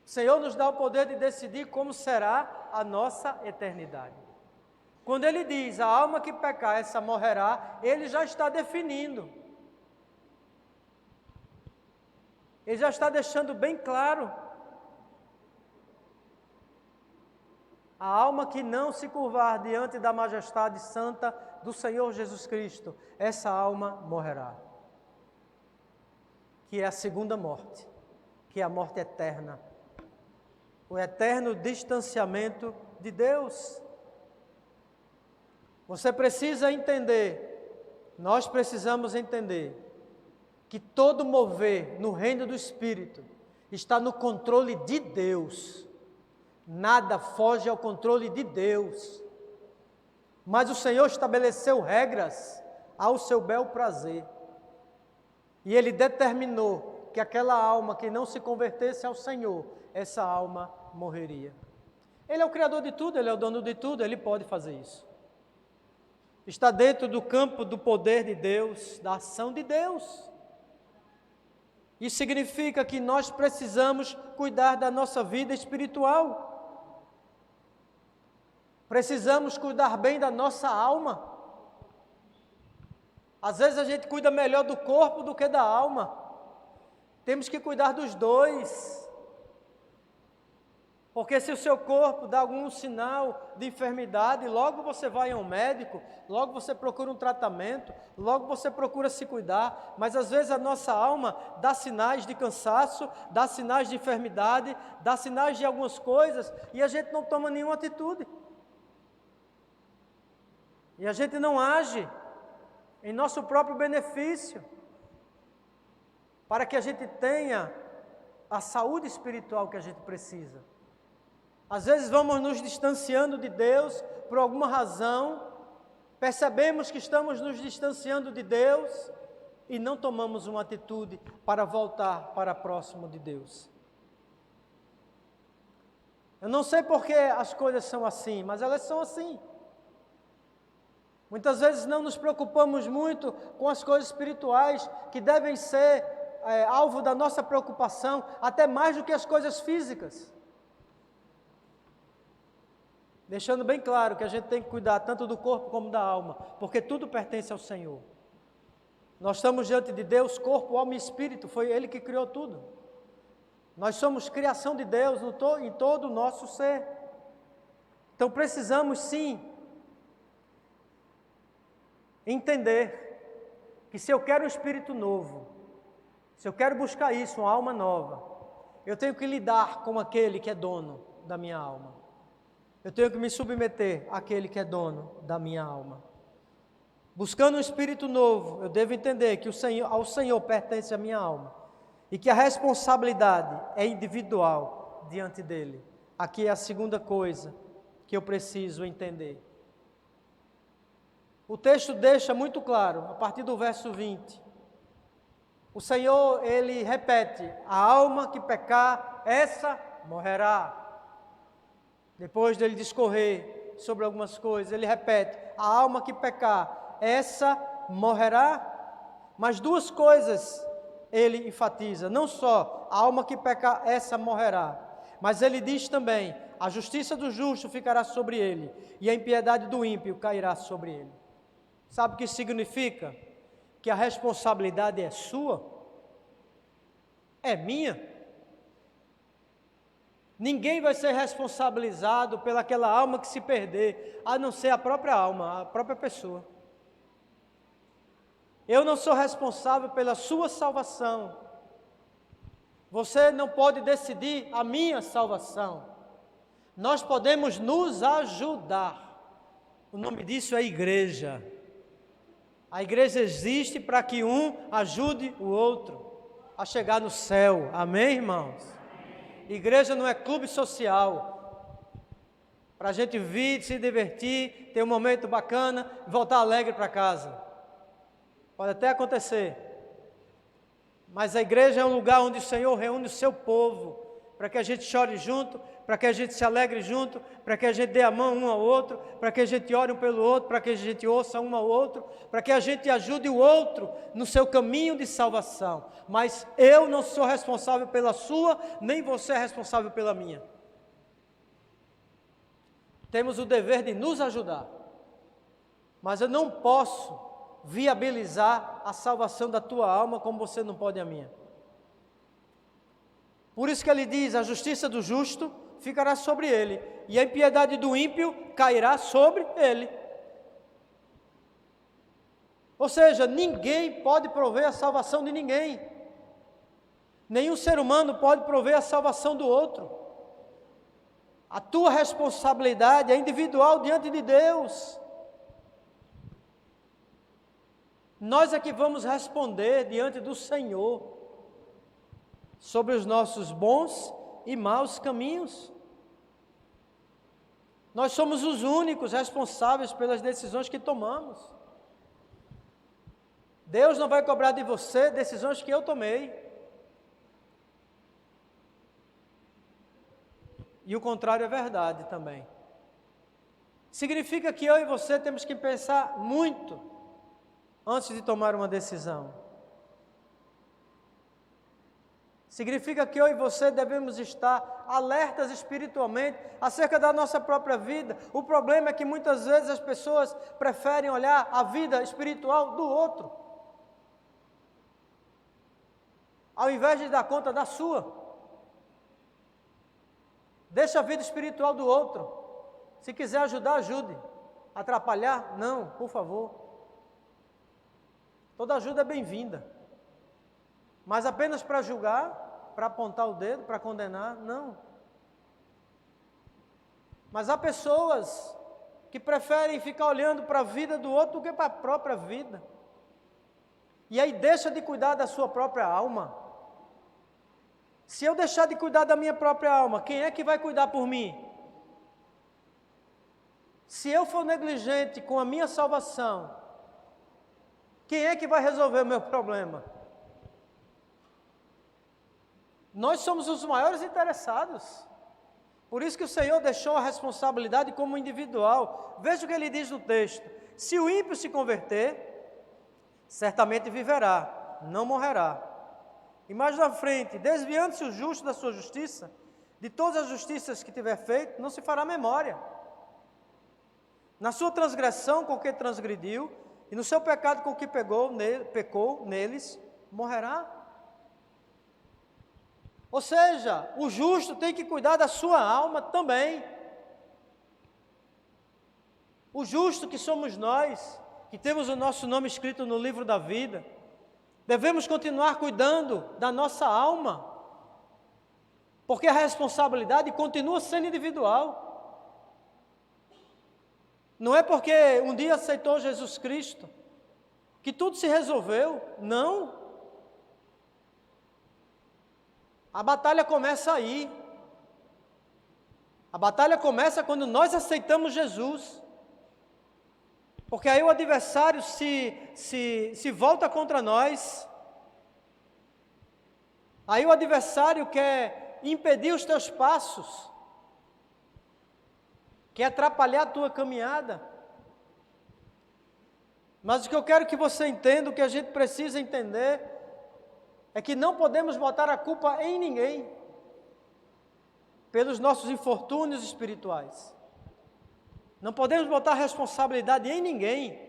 O Senhor nos dá o poder de decidir como será a nossa eternidade. Quando Ele diz, a alma que pecar, essa morrerá, Ele já está definindo. Ele já está deixando bem claro. A alma que não se curvar diante da majestade santa do Senhor Jesus Cristo, essa alma morrerá. Que é a segunda morte, que é a morte eterna. o eterno distanciamento de Deus. Você precisa entender, nós precisamos entender, que todo mover no reino do Espírito está no controle de Deus. Nada foge ao controle de Deus. Mas o Senhor estabeleceu regras ao seu bel prazer. E Ele determinou que aquela alma que não se convertesse ao Senhor, essa alma morreria. Ele é o Criador de tudo, Ele é o dono de tudo, Ele pode fazer isso. Está dentro do campo do poder de Deus, da ação de Deus. Isso significa que nós precisamos cuidar da nossa vida espiritual. Precisamos cuidar bem da nossa alma. Às vezes a gente cuida melhor do corpo do que da alma. Temos que cuidar dos dois. Porque se o seu corpo dá algum sinal de enfermidade, logo você vai a um médico, logo você procura um tratamento, logo você procura se cuidar. Mas às vezes a nossa alma dá sinais de cansaço, dá sinais de enfermidade, dá sinais de algumas coisas e a gente não toma nenhuma atitude. E a gente não age em nosso próprio benefício, para que a gente tenha a saúde espiritual que a gente precisa. Às vezes vamos nos distanciando de Deus por alguma razão, percebemos que estamos nos distanciando de Deus e não tomamos uma atitude para voltar para próximo de Deus. Eu não sei por que as coisas são assim, mas elas são assim. Muitas vezes não nos preocupamos muito com as coisas espirituais que devem ser alvo da nossa preocupação, até mais do que as coisas físicas. Deixando bem claro que a gente tem que cuidar tanto do corpo como da alma, porque tudo pertence ao Senhor. Nós estamos diante de Deus, corpo, alma e espírito, foi Ele que criou tudo. Nós somos criação de Deus em todo o nosso ser. Então precisamos sim entender que se eu quero um espírito novo, se eu quero buscar isso, uma alma nova, eu tenho que lidar com aquele que é dono da minha alma. Eu tenho que me submeter àquele que é dono da minha alma. Buscando um espírito novo, eu devo entender que ao Senhor pertence a minha alma e que a responsabilidade é individual diante dele. Aqui é a segunda coisa que eu preciso entender. O texto deixa muito claro, a partir do verso 20. O Senhor, Ele repete, a alma que pecar, essa morrerá. Depois dele discorrer sobre algumas coisas, ele repete, a alma que pecar, essa morrerá. Mas duas coisas ele enfatiza, não só a alma que pecar, essa morrerá, mas ele diz também, a justiça do justo ficará sobre ele, e a impiedade do ímpio cairá sobre ele. Sabe o que significa? Que a responsabilidade é sua, é minha. Ninguém vai ser responsabilizado pelaquela alma que se perder, a não ser a própria alma, a própria pessoa. Eu não sou responsável pela sua salvação. Você não pode decidir a minha salvação. Nós podemos nos ajudar. O nome disso é igreja. A igreja existe para que um ajude o outro a chegar no céu. Amém, irmãos? Igreja não é clube social, para a gente vir, se divertir, ter um momento bacana e voltar alegre para casa. Pode até acontecer, mas a igreja é um lugar onde o Senhor reúne o seu povo, para que a gente chore junto, para que a gente se alegre junto, para que a gente dê a mão um ao outro, para que a gente ore um pelo outro, para que a gente ouça um ao outro, para que a gente ajude o outro no seu caminho de salvação. Mas eu não sou responsável pela sua, nem você é responsável pela minha. Temos o dever de nos ajudar, mas eu não posso viabilizar a salvação da tua alma como você não pode a minha. Por isso que ele diz, a justiça do justo ficará sobre ele, e a impiedade do ímpio cairá sobre ele. Ou seja, ninguém pode prover a salvação de ninguém. Nenhum ser humano pode prover a salvação do outro. A tua responsabilidade é individual diante de Deus. Nós é que vamos responder diante do Senhor sobre os nossos bons e maus caminhos. Nós somos os únicos responsáveis pelas decisões que tomamos. Deus não vai cobrar de você decisões que eu tomei. E o contrário é verdade também. Significa que eu e você temos que pensar muito antes de tomar uma decisão. Significa que eu e você devemos estar alertas espiritualmente acerca da nossa própria vida. O problema é que muitas vezes as pessoas preferem olhar a vida espiritual do outro, ao invés de dar conta da sua. Deixa a vida espiritual do outro. Se quiser ajudar, ajude. Atrapalhar? Não, por favor. Toda ajuda é bem-vinda. Mas apenas para julgar, para apontar o dedo, para condenar, não. Mas há pessoas que preferem ficar olhando para a vida do outro do que para a própria vida. E aí deixa de cuidar da sua própria alma. Se eu deixar de cuidar da minha própria alma, quem é que vai cuidar por mim? Se eu for negligente com a minha salvação, quem é que vai resolver o meu problema? Nós somos os maiores interessados. Por isso que o Senhor deixou a responsabilidade como individual. Veja o que ele diz no texto. Se o ímpio se converter, certamente viverá, não morrerá. E mais na frente, desviando-se o justo da sua justiça, de todas as justiças que tiver feito, não se fará memória. Na sua transgressão com que transgrediu, e no seu pecado com que pecou neles, morrerá. Ou seja, o justo tem que cuidar da sua alma também. O justo que somos nós, que temos o nosso nome escrito no livro da vida, devemos continuar cuidando da nossa alma, porque a responsabilidade continua sendo individual. Não é porque um dia aceitou Jesus Cristo que tudo se resolveu, não. A batalha começa aí. A batalha começa quando nós aceitamos Jesus. Porque aí o adversário se volta contra nós. Aí o adversário quer impedir os teus passos, quer atrapalhar a tua caminhada. Mas o que eu quero que você entenda, o que a gente precisa entender, é que não podemos botar a culpa em ninguém pelos nossos infortúnios espirituais. Não podemos botar a responsabilidade em ninguém,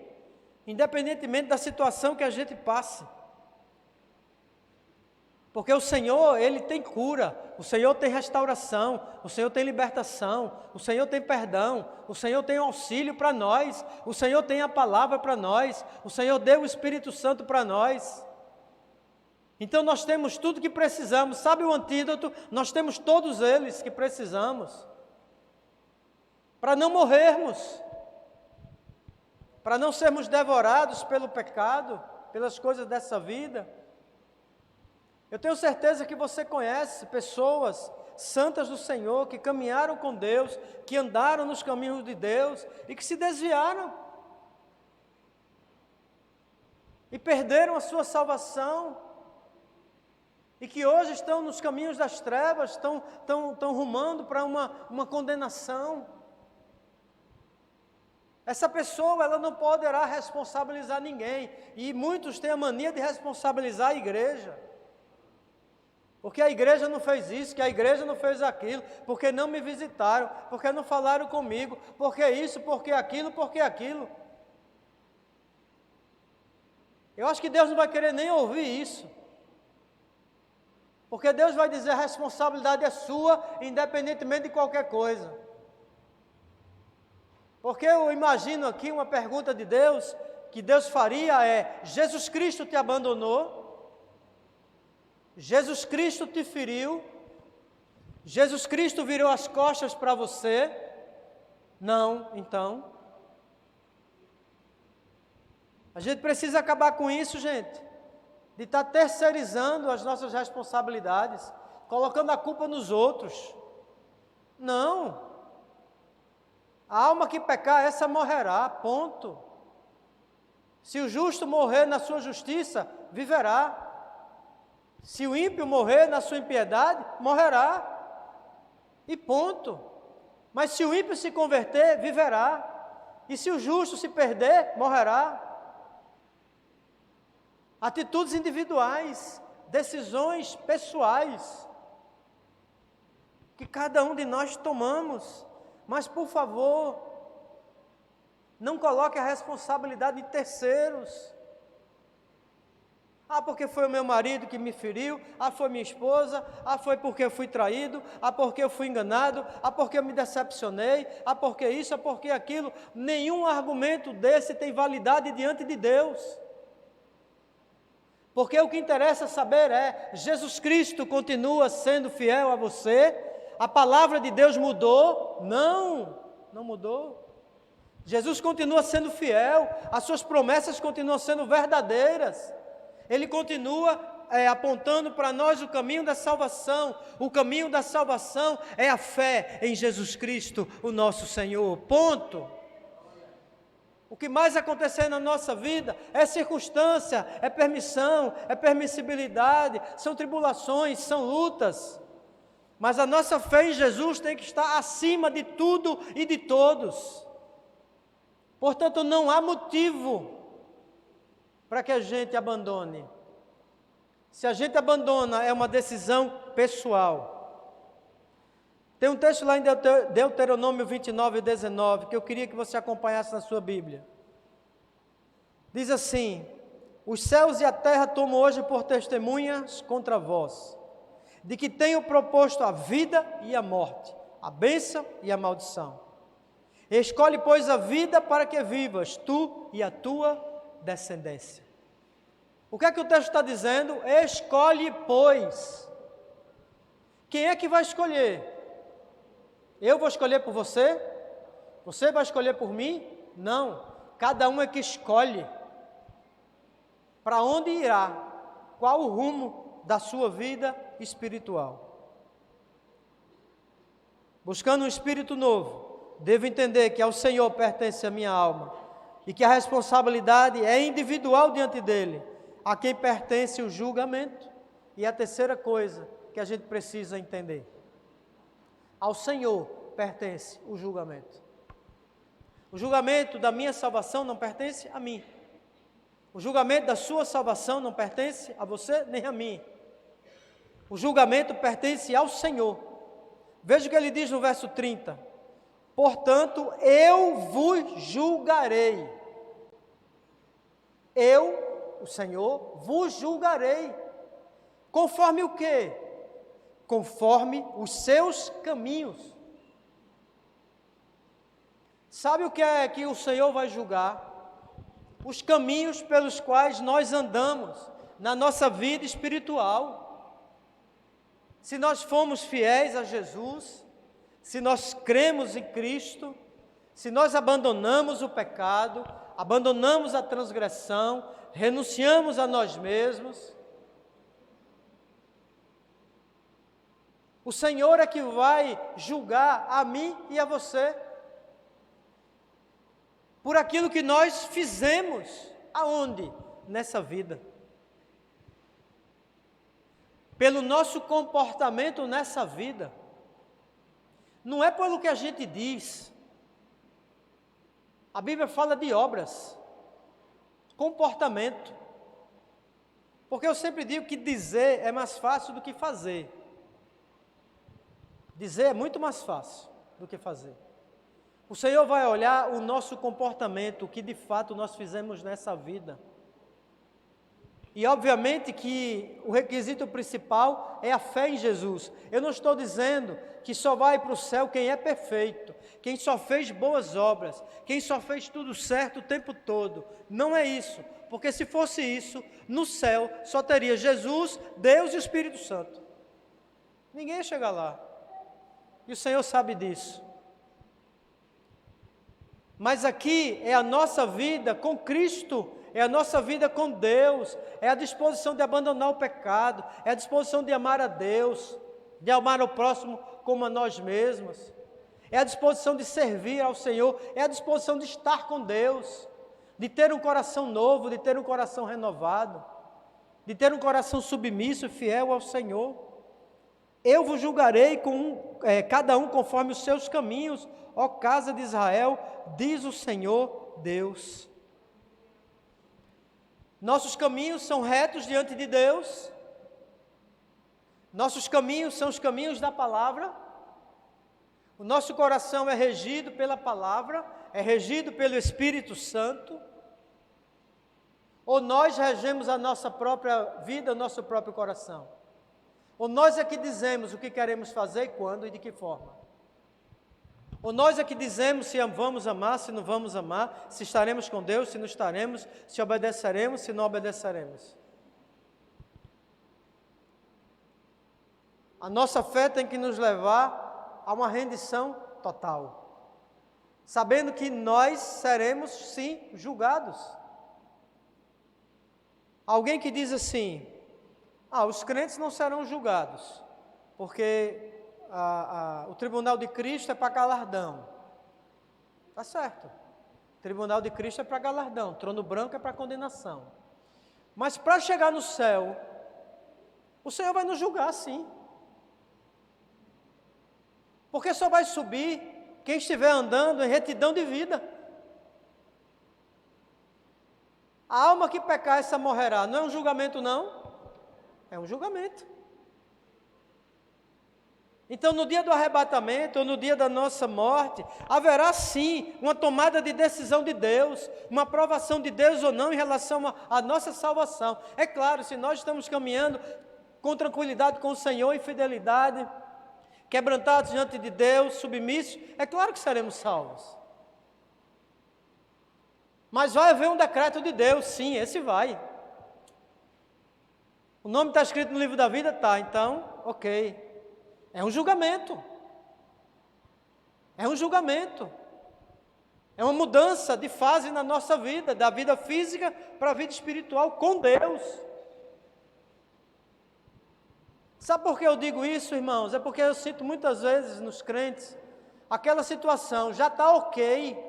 independentemente da situação que a gente passe. Porque o Senhor, Ele tem cura, o Senhor tem restauração, o Senhor tem libertação, o Senhor tem perdão, o Senhor tem auxílio para nós, o Senhor tem a palavra para nós, o Senhor deu o Espírito Santo para nós. Então nós temos tudo que precisamos. Sabe o antídoto? Nós temos todos eles que precisamos para não morrermos, para não sermos devorados pelo pecado, pelas coisas dessa vida. Eu tenho certeza que você conhece pessoas santas do Senhor, que caminharam com Deus, que andaram nos caminhos de Deus e que se desviaram e perderam a sua salvação, e que hoje estão nos caminhos das trevas, estão rumando para uma condenação. Essa pessoa, ela não poderá responsabilizar ninguém, e muitos têm a mania de responsabilizar a igreja, porque a igreja não fez isso, que a igreja não fez aquilo, porque não me visitaram, porque não falaram comigo, porque isso, porque aquilo, porque aquilo. Eu acho que Deus não vai querer nem ouvir isso, porque Deus vai dizer: a responsabilidade é sua, independentemente de qualquer coisa. Porque eu imagino aqui uma pergunta de Deus, que Deus faria é: Jesus Cristo te abandonou? Jesus Cristo te feriu? Jesus Cristo virou as costas para você? Não, então. A gente precisa acabar com isso, gente. De estar terceirizando as nossas responsabilidades, colocando a culpa nos outros. Não. A alma que pecar, essa morrerá, ponto. Se o justo morrer na sua justiça, viverá. Se o ímpio morrer na sua impiedade, morrerá. E ponto. Mas se o ímpio se converter, viverá. E se o justo se perder, morrerá. Atitudes individuais, decisões pessoais, que cada um de nós tomamos. Mas, por favor, não coloque a responsabilidade de terceiros. Ah, porque foi o meu marido que me feriu. Ah, foi minha esposa. Ah, foi porque eu fui traído. Ah, porque eu fui enganado. Ah, porque eu me decepcionei. Ah, porque isso, ah, porque aquilo. Nenhum argumento desse tem validade diante de Deus. Porque o que interessa saber é, Jesus Cristo continua sendo fiel a você? A palavra de Deus mudou? Não, não mudou. Jesus continua sendo fiel, as suas promessas continuam sendo verdadeiras. Ele continua apontando para nós o caminho da salvação. O caminho da salvação é a fé em Jesus Cristo, o nosso Senhor. Ponto. O que mais acontecer na nossa vida é circunstância, é permissão, é permissibilidade, são tribulações, são lutas. Mas a nossa fé em Jesus tem que estar acima de tudo e de todos. Portanto, não há motivo para que a gente abandone. Se a gente abandona, é uma decisão pessoal. Tem um texto lá em Deuteronômio 29 e 19, que eu queria que você acompanhasse na sua Bíblia. Diz assim: os céus e a terra tomam hoje por testemunhas contra vós, de que tenho proposto a vida e a morte, a bênção e a maldição. Escolhe, pois, a vida para que vivas, tu e a tua descendência. O que é que o texto está dizendo? Escolhe, pois. Quem é que vai escolher? Eu vou escolher por você? Você vai escolher por mim? Não. Cada um é que escolhe para onde irá, qual o rumo da sua vida espiritual. Buscando um espírito novo, devo entender que ao Senhor pertence a minha alma e que a responsabilidade é individual diante dele, a quem pertence o julgamento. E a terceira coisa que a gente precisa entender: ao Senhor pertence o julgamento. O julgamento da minha salvação não pertence a mim. O julgamento da sua salvação não pertence a você nem a mim. O julgamento pertence ao Senhor. Veja o que ele diz no verso 30. Portanto, eu vos julgarei. Eu, o Senhor, vos julgarei. Conforme o quê? Conforme os seus caminhos. Sabe o que é que o Senhor vai julgar? Os caminhos pelos quais nós andamos na nossa vida espiritual. Se nós fomos fiéis a Jesus, se nós cremos em Cristo, se nós abandonamos o pecado, abandonamos a transgressão, renunciamos a nós mesmos, o Senhor é que vai julgar a mim e a você por aquilo que nós fizemos. Aonde? Nessa vida. Pelo nosso comportamento nessa vida. Não é pelo que a gente diz. A Bíblia fala de obras, comportamento. Porque eu sempre digo que dizer é mais fácil do que fazer. Dizer é muito mais fácil do que fazer. O Senhor vai olhar o nosso comportamento, o que de fato nós fizemos nessa vida. E obviamente que o requisito principal é a fé em Jesus. Eu não estou dizendo que só vai para o céu quem é perfeito, quem só fez boas obras, quem só fez tudo certo o tempo todo. Não é isso, porque se fosse isso, no céu só teria Jesus, Deus e o Espírito Santo. Ninguém ia chegar lá. E o Senhor sabe disso. Mas aqui é a nossa vida com Cristo, é a nossa vida com Deus, é a disposição de abandonar o pecado, é a disposição de amar a Deus, de amar o próximo como a nós mesmos, é a disposição de servir ao Senhor, é a disposição de estar com Deus, de ter um coração novo, de ter um coração renovado, de ter um coração submisso e fiel ao Senhor. Eu vos julgarei cada um conforme os seus caminhos, ó casa de Israel, diz o Senhor Deus. Nossos caminhos são retos diante de Deus. Nossos caminhos são os caminhos da palavra. O nosso coração é regido pela palavra, é regido pelo Espírito Santo. Ou nós regemos a nossa própria vida, o nosso próprio coração? Ou nós é que dizemos o que queremos fazer e quando e de que forma? Ou nós é que dizemos se vamos amar, se não vamos amar, se estaremos com Deus, se não estaremos, se obedeceremos, se não obedeceremos? A nossa fé tem que nos levar a uma rendição total, sabendo que nós seremos, sim, julgados. Alguém que diz assim: os crentes não serão julgados, porque o tribunal de Cristo é para galardão. Está certo. O tribunal de Cristo é para galardão, trono branco é para condenação. Mas para chegar no céu, o Senhor vai nos julgar sim. Porque só vai subir quem estiver andando em retidão de vida. A alma que pecar, essa morrerá. Não é um julgamento, não? É um julgamento. Então, no dia do arrebatamento, ou no dia da nossa morte, haverá sim uma tomada de decisão de Deus, uma aprovação de Deus ou não em relação à nossa salvação. É claro, se nós estamos caminhando com tranquilidade com o Senhor e fidelidade, quebrantados diante de Deus, submissos, é claro que seremos salvos. Mas vai haver um decreto de Deus, sim, esse vai. O nome está escrito no livro da vida? Tá, então, ok. É um julgamento. É um julgamento. É uma mudança de fase na nossa vida, da vida física para a vida espiritual com Deus. Sabe por que eu digo isso, irmãos? É porque eu sinto muitas vezes nos crentes, aquela situação já está ok,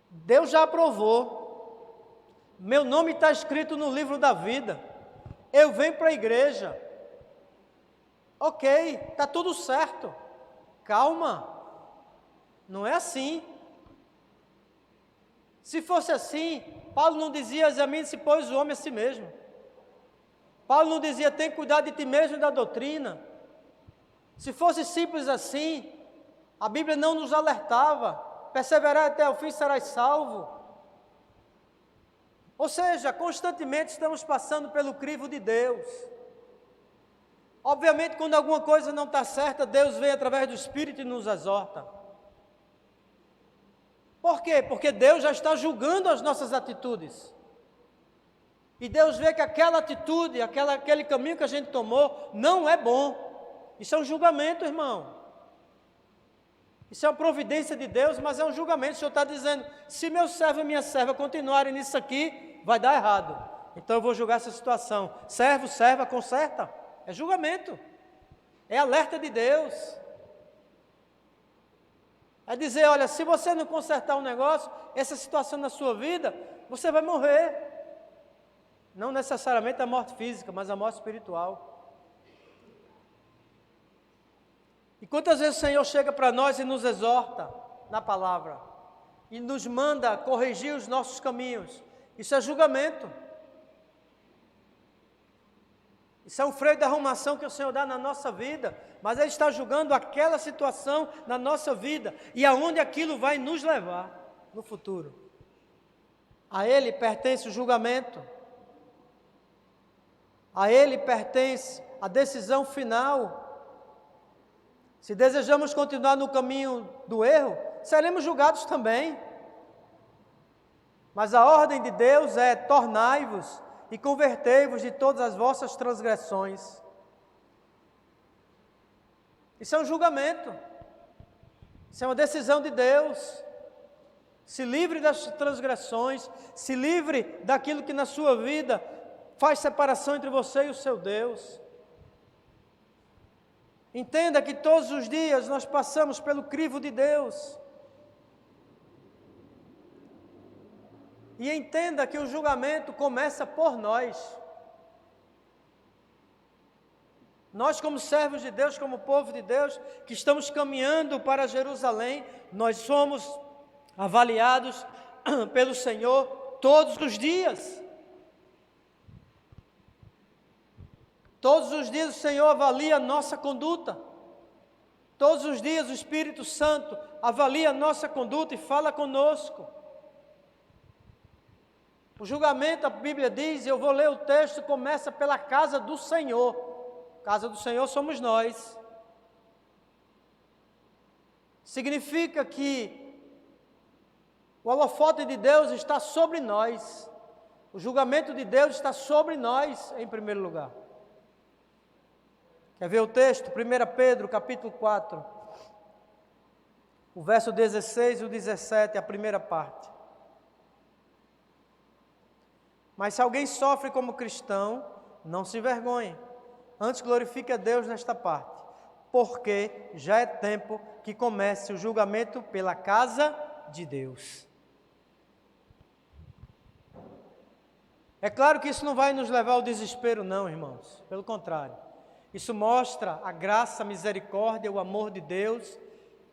Deus já aprovou, meu nome está escrito no livro da vida, eu venho para a igreja, ok, está tudo certo, calma, não é assim. Se fosse assim, Paulo não dizia: examine-se, pois, o homem a si mesmo. Paulo não dizia: tem cuidado de ti mesmo e da doutrina. Se fosse simples assim, a Bíblia não nos alertava: perseverar até o fim, serás salvo. Ou seja, constantemente estamos passando pelo crivo de Deus. Obviamente, quando alguma coisa não está certa, Deus vem através do Espírito e nos exorta. Por quê? Porque Deus já está julgando as nossas atitudes. E Deus vê que aquela atitude, aquele caminho que a gente tomou, não é bom. Isso é um julgamento, irmão. Isso é uma providência de Deus, mas é um julgamento. O Senhor está dizendo: se meu servo e minha serva continuarem nisso aqui, vai dar errado. Então eu vou julgar essa situação. Servo, serva, conserta. É julgamento. É alerta de Deus. É dizer: olha, se você não consertar um negócio, essa situação na sua vida, você vai morrer. Não necessariamente a morte física, mas a morte espiritual. E quantas vezes o Senhor chega para nós e nos exorta na palavra, e nos manda corrigir os nossos caminhos? Isso é julgamento. Isso é um freio de arrumação que o Senhor dá na nossa vida, mas Ele está julgando aquela situação na nossa vida, e aonde aquilo vai nos levar no futuro. A Ele pertence o julgamento, a Ele pertence a decisão final. Se desejamos continuar no caminho do erro, seremos julgados também. Mas a ordem de Deus é: tornai-vos e convertei-vos de todas as vossas transgressões. Isso é um julgamento. Isso é uma decisão de Deus. Se livre das transgressões, se livre daquilo que na sua vida faz separação entre você e o seu Deus. Entenda que todos os dias nós passamos pelo crivo de Deus. E entenda que o julgamento começa por nós. Nós, como servos de Deus, como povo de Deus, que estamos caminhando para Jerusalém, nós somos avaliados pelo Senhor todos os dias. Todos os dias o Senhor avalia a nossa conduta. Todos os dias o Espírito Santo avalia a nossa conduta e fala conosco. O julgamento, a Bíblia diz, e eu vou ler o texto, começa pela casa do Senhor. Casa do Senhor somos nós. Significa que o holofote de Deus está sobre nós. O julgamento de Deus está sobre nós, em primeiro lugar. Quer ver o texto? 1 Pedro, capítulo 4. O verso 16 e o 17, a primeira parte. Mas se alguém sofre como cristão, não se envergonhe. Antes glorifique a Deus nesta parte, porque já é tempo que comece o julgamento pela casa de Deus. É claro que isso não vai nos levar ao desespero, não, irmãos. Pelo contrário, isso mostra a graça, a misericórdia, o amor de Deus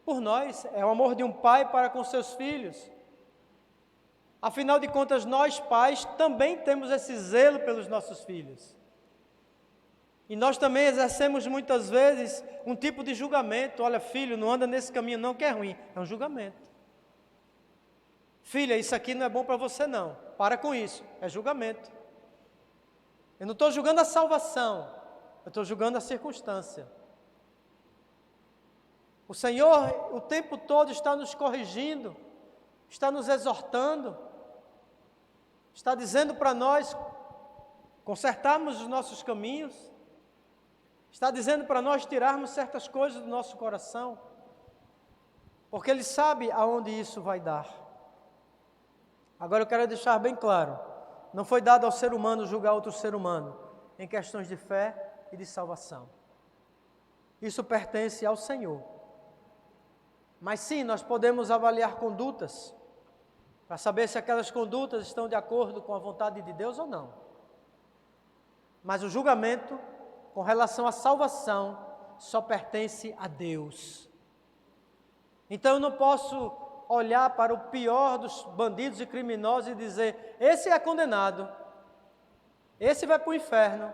por nós. É o amor de um pai para com seus filhos. Afinal de contas, nós pais também temos esse zelo pelos nossos filhos. E nós também exercemos muitas vezes um tipo de julgamento. Olha, filho, não anda nesse caminho não, que é ruim. É um julgamento. Filha, isso aqui não é bom para você não. Para com isso. É julgamento. Eu não estou julgando a salvação. Eu estou julgando a circunstância. O Senhor o tempo todo está nos corrigindo. Está nos exortando. Está dizendo para nós consertarmos os nossos caminhos. Está dizendo para nós tirarmos certas coisas do nosso coração, porque Ele sabe aonde isso vai dar. Agora eu quero deixar bem claro, não foi dado ao ser humano julgar outro ser humano, em questões de fé e de salvação. Isso pertence ao Senhor. Mas sim, nós podemos avaliar condutas, para saber se aquelas condutas estão de acordo com a vontade de Deus ou não. Mas o julgamento com relação à salvação, só pertence a Deus. Então eu não posso olhar para o pior dos bandidos e criminosos e dizer, esse é condenado, esse vai para o inferno.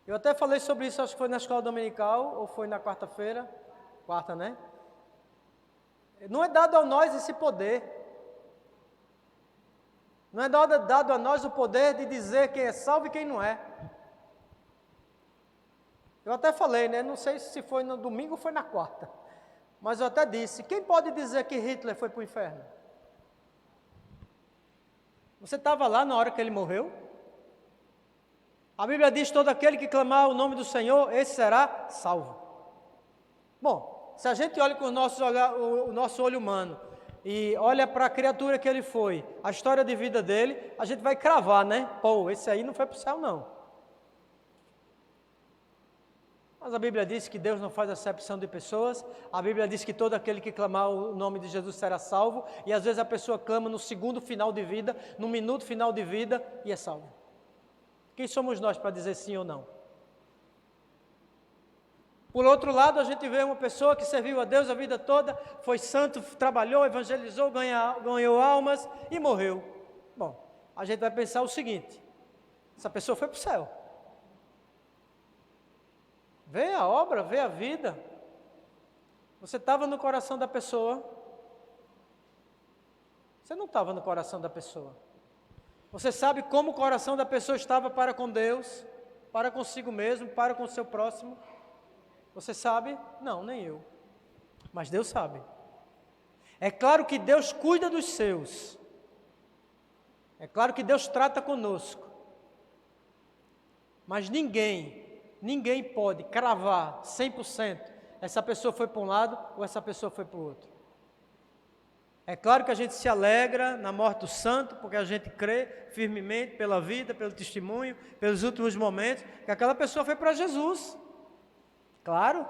Eu até falei sobre isso, acho que foi na escola dominical, ou foi na quarta-feira, quarta, né? Não é dado a nós esse poder. Não é dado a nós o poder de dizer quem é salvo e quem não é. Eu até falei, né? Não sei se foi no domingo ou foi na quarta. Mas eu até disse, quem pode dizer que Hitler foi para o inferno? Você estava lá na hora que ele morreu? A Bíblia diz, todo aquele que clamar o nome do Senhor, esse será salvo. Bom, se a gente olha com o nosso olho humano, e olha para a criatura que ele foi, a história de vida dele, a gente vai cravar, né? Pô, esse aí não foi para o céu não. Mas a Bíblia diz que Deus não faz acepção de pessoas. A Bíblia diz que todo aquele que clamar o nome de Jesus será salvo. E às vezes a pessoa clama no segundo final de vida, no minuto final de vida e é salvo. Quem somos nós para dizer sim ou não? Por outro lado, a gente vê uma pessoa que serviu a Deus a vida toda, foi santo, trabalhou, evangelizou, ganhou almas e morreu. Bom, a gente vai pensar o seguinte, essa pessoa foi para o céu. Vê a obra, vê a vida. Você estava no coração da pessoa. Você não estava no coração da pessoa. Você sabe como o coração da pessoa estava para com Deus, para consigo mesmo, para com o seu próximo? Você sabe? Não, nem eu. Mas Deus sabe. É claro que Deus cuida dos seus. É claro que Deus trata conosco. Mas ninguém ninguém pode cravar 100%, essa pessoa foi para um lado ou essa pessoa foi para o outro. É claro que a gente se alegra na morte do santo, porque a gente crê firmemente pela vida, pelo testemunho, pelos últimos momentos, que aquela pessoa foi para Jesus. Claro.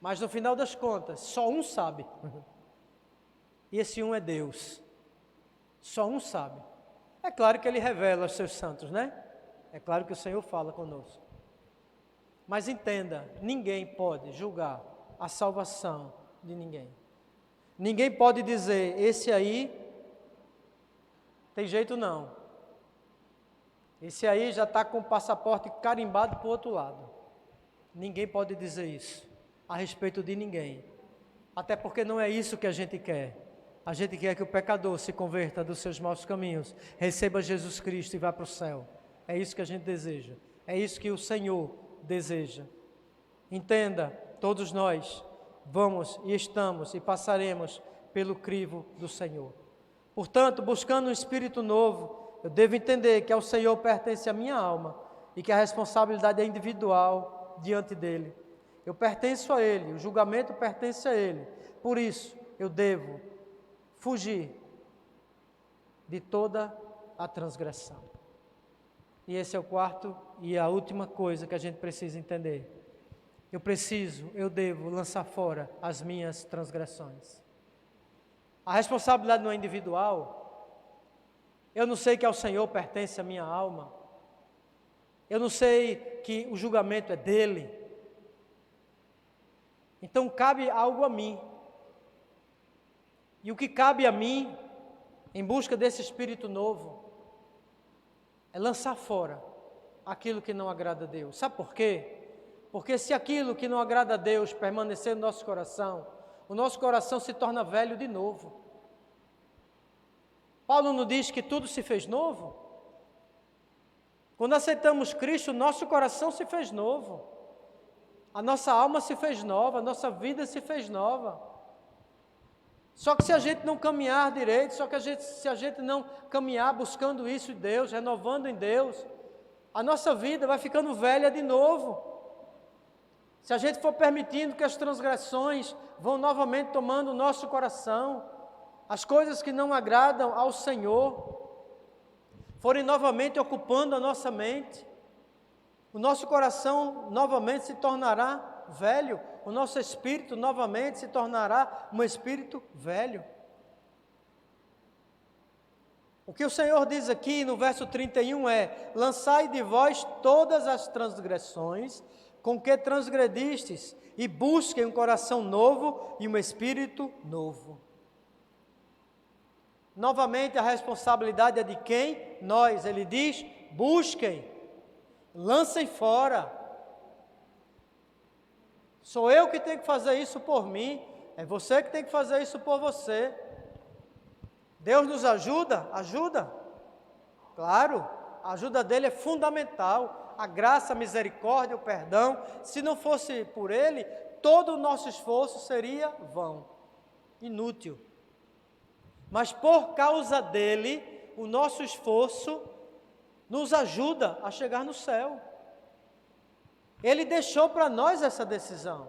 Mas no final das contas, só um sabe. E esse um é Deus. Só um sabe. É claro que Ele revela aos seus santos, né? É claro que o Senhor fala conosco. Mas entenda, ninguém pode julgar a salvação de ninguém. Ninguém pode dizer, esse aí tem jeito não. Esse aí já está com o passaporte carimbado para o outro lado. Ninguém pode dizer isso a respeito de ninguém. Até porque não é isso que a gente quer. A gente quer que o pecador se converta dos seus maus caminhos, receba Jesus Cristo e vá para o céu. É isso que a gente deseja. É isso que o Senhor deseja. Entenda, todos nós vamos e estamos e passaremos pelo crivo do Senhor. Portanto, buscando um espírito novo, eu devo entender que ao Senhor pertence a minha alma e que a responsabilidade é individual diante dEle. Eu pertenço a Ele, o julgamento pertence a Ele. Por isso, eu devo fugir de toda a transgressão. E esse é o quarto e a última coisa que a gente precisa entender. Eu devo lançar fora as minhas transgressões. A responsabilidade não é individual. Eu não sei que ao Senhor pertence a minha alma. Eu não sei que o julgamento é dEle. Então cabe algo a mim. E o que cabe a mim, em busca desse espírito novo, é lançar fora aquilo que não agrada a Deus. Sabe por quê? Porque se aquilo que não agrada a Deus permanecer no nosso coração, o nosso coração se torna velho de novo. Paulo não diz que tudo se fez novo? Quando aceitamos Cristo, o nosso coração se fez novo. A nossa alma se fez nova, a nossa vida se fez nova. Só que se a gente não caminhar direito, se a gente não caminhar buscando isso em Deus, renovando em Deus, a nossa vida vai ficando velha de novo. Se a gente for permitindo que as transgressões vão novamente tomando o nosso coração, as coisas que não agradam ao Senhor, forem novamente ocupando a nossa mente, o nosso coração novamente se tornará velho, o nosso espírito novamente se tornará um espírito velho. O que o Senhor diz aqui no verso 31 é: lançai de vós todas as transgressões com que transgredistes, e busquem um coração novo e um espírito novo. Novamente a responsabilidade é de quem? Nós. Ele diz: busquem, lancem fora. Sou eu que tenho que fazer isso por mim, é você que tem que fazer isso por você. Deus nos ajuda? Ajuda. Claro, a ajuda dele é fundamental. A graça, a misericórdia, o perdão. Se não fosse por Ele, todo o nosso esforço seria vão, inútil. Mas por causa dEle, o nosso esforço nos ajuda a chegar no céu. Ele deixou para nós essa decisão.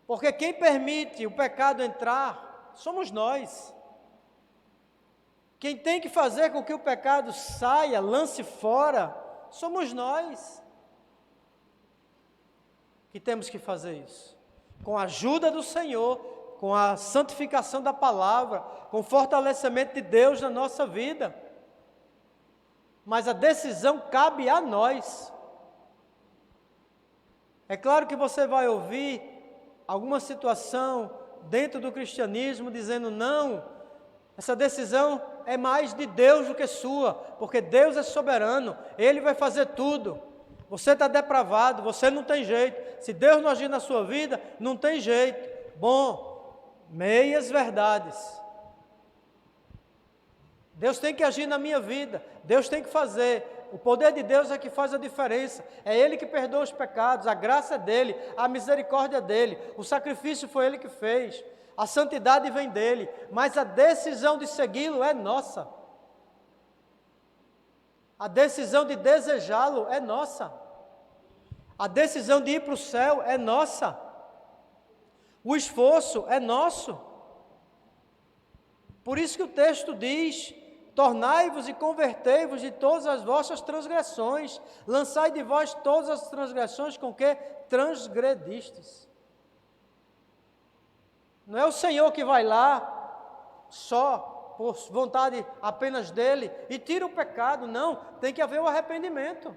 Porque quem permite o pecado entrar somos nós. Quem tem que fazer com que o pecado saia, lance fora, somos nós. Que temos que fazer isso. Com a ajuda do Senhor, com a santificação da palavra, com o fortalecimento de Deus na nossa vida. Mas a decisão cabe a nós. É claro que você vai ouvir alguma situação dentro do cristianismo dizendo: não, essa decisão é mais de Deus do que sua, porque Deus é soberano, Ele vai fazer tudo. Você está depravado, você não tem jeito. Se Deus não agir na sua vida, não tem jeito. Bom, meias verdades. Deus tem que agir na minha vida, Deus tem que fazer. O poder de Deus é que faz a diferença. É Ele que perdoa os pecados, a graça é dEle, a misericórdia é dEle, o sacrifício foi Ele que fez. A santidade vem dEle, mas a decisão de segui-lo é nossa. A decisão de desejá-lo é nossa. A decisão de ir para o céu é nossa. O esforço é nosso. Por isso que o texto diz: tornai-vos e convertei-vos de todas as vossas transgressões, lançai de vós todas as transgressões com que transgredistes. Não é o Senhor que vai lá só por vontade apenas dele e tira o pecado, não, tem que haver o arrependimento.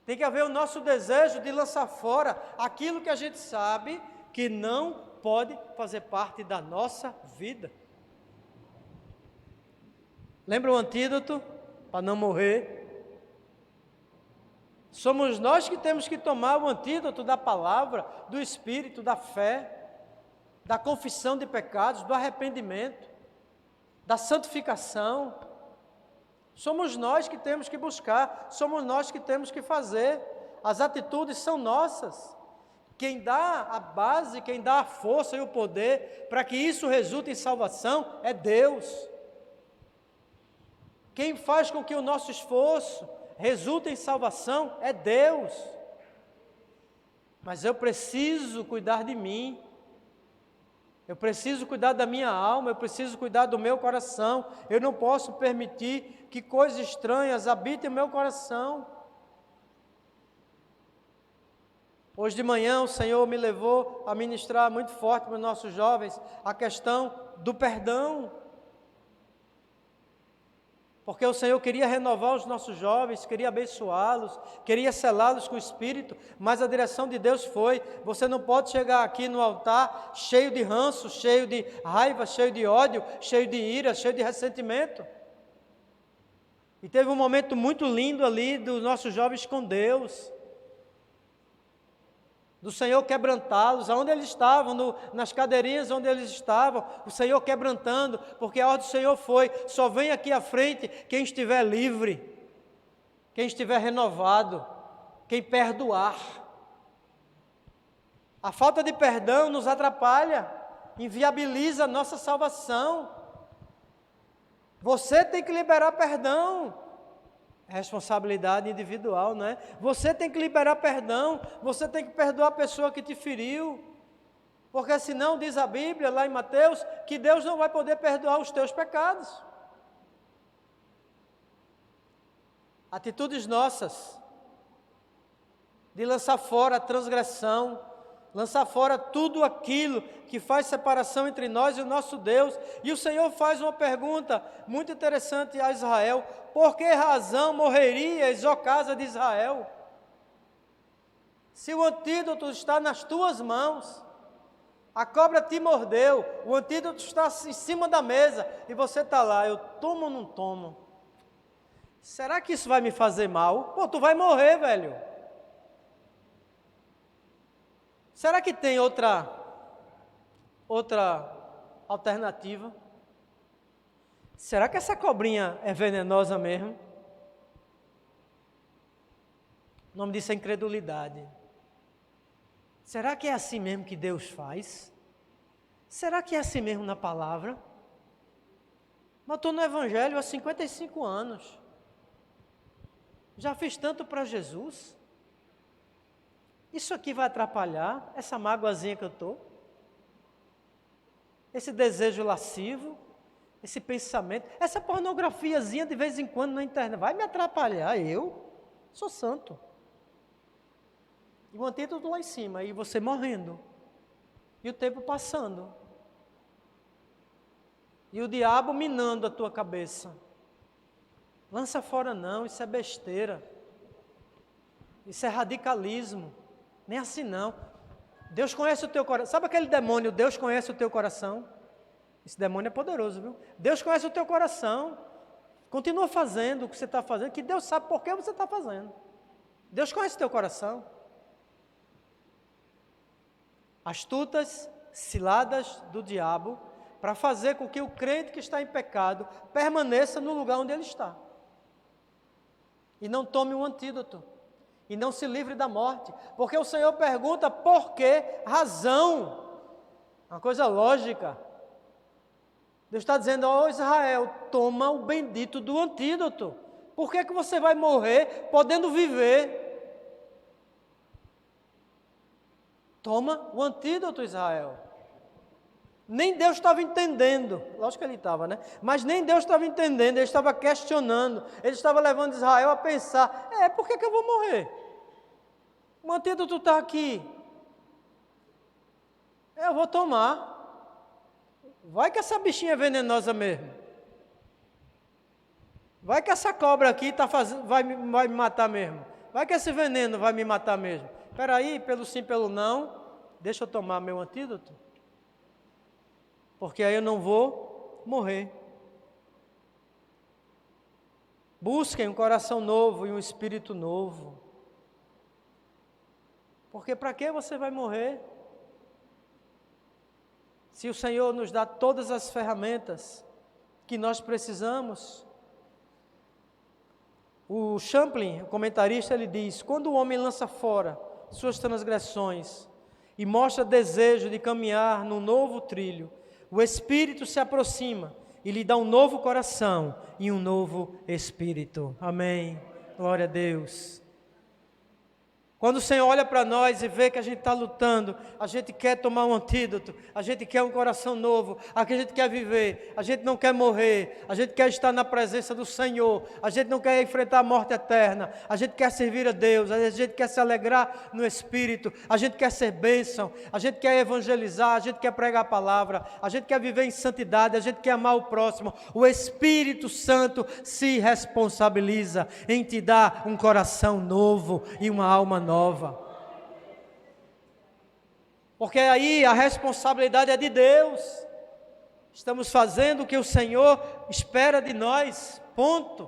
Tem que haver o nosso desejo de lançar fora aquilo que a gente sabe que não pode fazer parte da nossa vida. Lembra o antídoto para não morrer? Somos nós que temos que tomar o antídoto da palavra, do Espírito, da fé, da confissão de pecados, do arrependimento, da santificação. Somos nós que temos que buscar, somos nós que temos que fazer. As atitudes são nossas. Quem dá a base, quem dá a força e o poder para que isso resulte em salvação é Deus. Quem faz com que o nosso esforço resulte em salvação é Deus. Mas eu preciso cuidar de mim. Eu preciso cuidar da minha alma, eu preciso cuidar do meu coração. Eu não posso permitir que coisas estranhas habitem o meu coração. Hoje de manhã o Senhor me levou a ministrar muito forte para os nossos jovens a questão do perdão. Porque o Senhor queria renovar os nossos jovens, queria abençoá-los, queria selá-los com o Espírito, mas a direção de Deus foi: você não pode chegar aqui no altar cheio de ranço, cheio de raiva, cheio de ódio, cheio de ira, cheio de ressentimento. E teve um momento muito lindo ali dos nossos jovens com Deus, do Senhor quebrantá-los, aonde eles estavam, nas cadeirinhas onde eles estavam, o Senhor quebrantando, porque a ordem do Senhor foi: só vem aqui à frente quem estiver livre, quem estiver renovado, quem perdoar. A falta de perdão nos atrapalha, inviabiliza a nossa salvação. Você tem que liberar perdão. Responsabilidade individual, não é? Você tem que liberar perdão, você tem que perdoar a pessoa que te feriu, porque senão diz a Bíblia lá em Mateus que Deus não vai poder perdoar os teus pecados. Atitudes nossas de lançar fora a transgressão, lançar fora tudo aquilo que faz separação entre nós e o nosso Deus. E o Senhor faz uma pergunta muito interessante a Israel: por que razão morrerias, ó casa de Israel? Se o antídoto está nas tuas mãos, a cobra te mordeu, o antídoto está em cima da mesa e você está lá: eu tomo ou não tomo? Será que isso vai me fazer mal? Pô, tu vai morrer, velho. Será que tem outra alternativa? Será que essa cobrinha é venenosa mesmo? O nome disso é incredulidade. Será que é assim mesmo que Deus faz? Será que é assim mesmo na palavra? Mas estou no Evangelho há 55 anos. Já fiz tanto para Jesus. Isso aqui vai atrapalhar essa mágoazinha que eu estou? Esse desejo lascivo? Esse pensamento? Essa pornografiazinha de vez em quando na internet vai me atrapalhar? Eu sou santo. E o antídoto lá em cima, e você morrendo. E o tempo passando. E o diabo minando a tua cabeça. Lança fora não, isso é besteira. Isso é radicalismo. Nem assim não. Deus conhece o teu coração. Sabe aquele demônio, Deus conhece o teu coração? Esse demônio é poderoso, viu? Deus conhece o teu coração. Continua fazendo o que você está fazendo, que Deus sabe por que você está fazendo. Deus conhece o teu coração. Astutas ciladas do diabo para fazer com que o crente que está em pecado permaneça no lugar onde ele está. E não tome o antídoto. E não se livre da morte. Porque o Senhor pergunta por que razão. Uma coisa lógica. Deus está dizendo: ó Israel, toma o bendito do antídoto. Por que você vai morrer podendo viver? Toma o antídoto, Israel. Nem Deus estava entendendo, lógico que ele estava, né? Mas nem Deus estava entendendo, ele estava questionando, ele estava levando Israel a pensar: por que eu vou morrer? O antídoto está aqui, eu vou tomar. Vai que essa bichinha é venenosa mesmo. Vai que essa cobra aqui vai me matar mesmo. Vai que esse veneno vai me matar mesmo. Espera aí, pelo sim, pelo não, deixa eu tomar meu antídoto. Porque aí eu não vou morrer. Busquem um coração novo e um espírito novo. Porque para que você vai morrer? Se o Senhor nos dá todas as ferramentas que nós precisamos. O Champlin, o comentarista, ele diz: quando o homem lança fora suas transgressões e mostra desejo de caminhar num novo trilho, o Espírito se aproxima e lhe dá um novo coração e um novo espírito. Amém. Glória a Deus. Quando o Senhor olha para nós e vê que a gente está lutando, a gente quer tomar um antídoto, a gente quer um coração novo, a gente quer viver, a gente não quer morrer, a gente quer estar na presença do Senhor, a gente não quer enfrentar a morte eterna, a gente quer servir a Deus, a gente quer se alegrar no Espírito, a gente quer ser bênção, a gente quer evangelizar, a gente quer pregar a palavra, a gente quer viver em santidade, a gente quer amar o próximo. O Espírito Santo se responsabiliza em te dar um coração novo e uma alma nova. Porque aí a responsabilidade é de Deus. Estamos fazendo o que o Senhor espera de nós, ponto.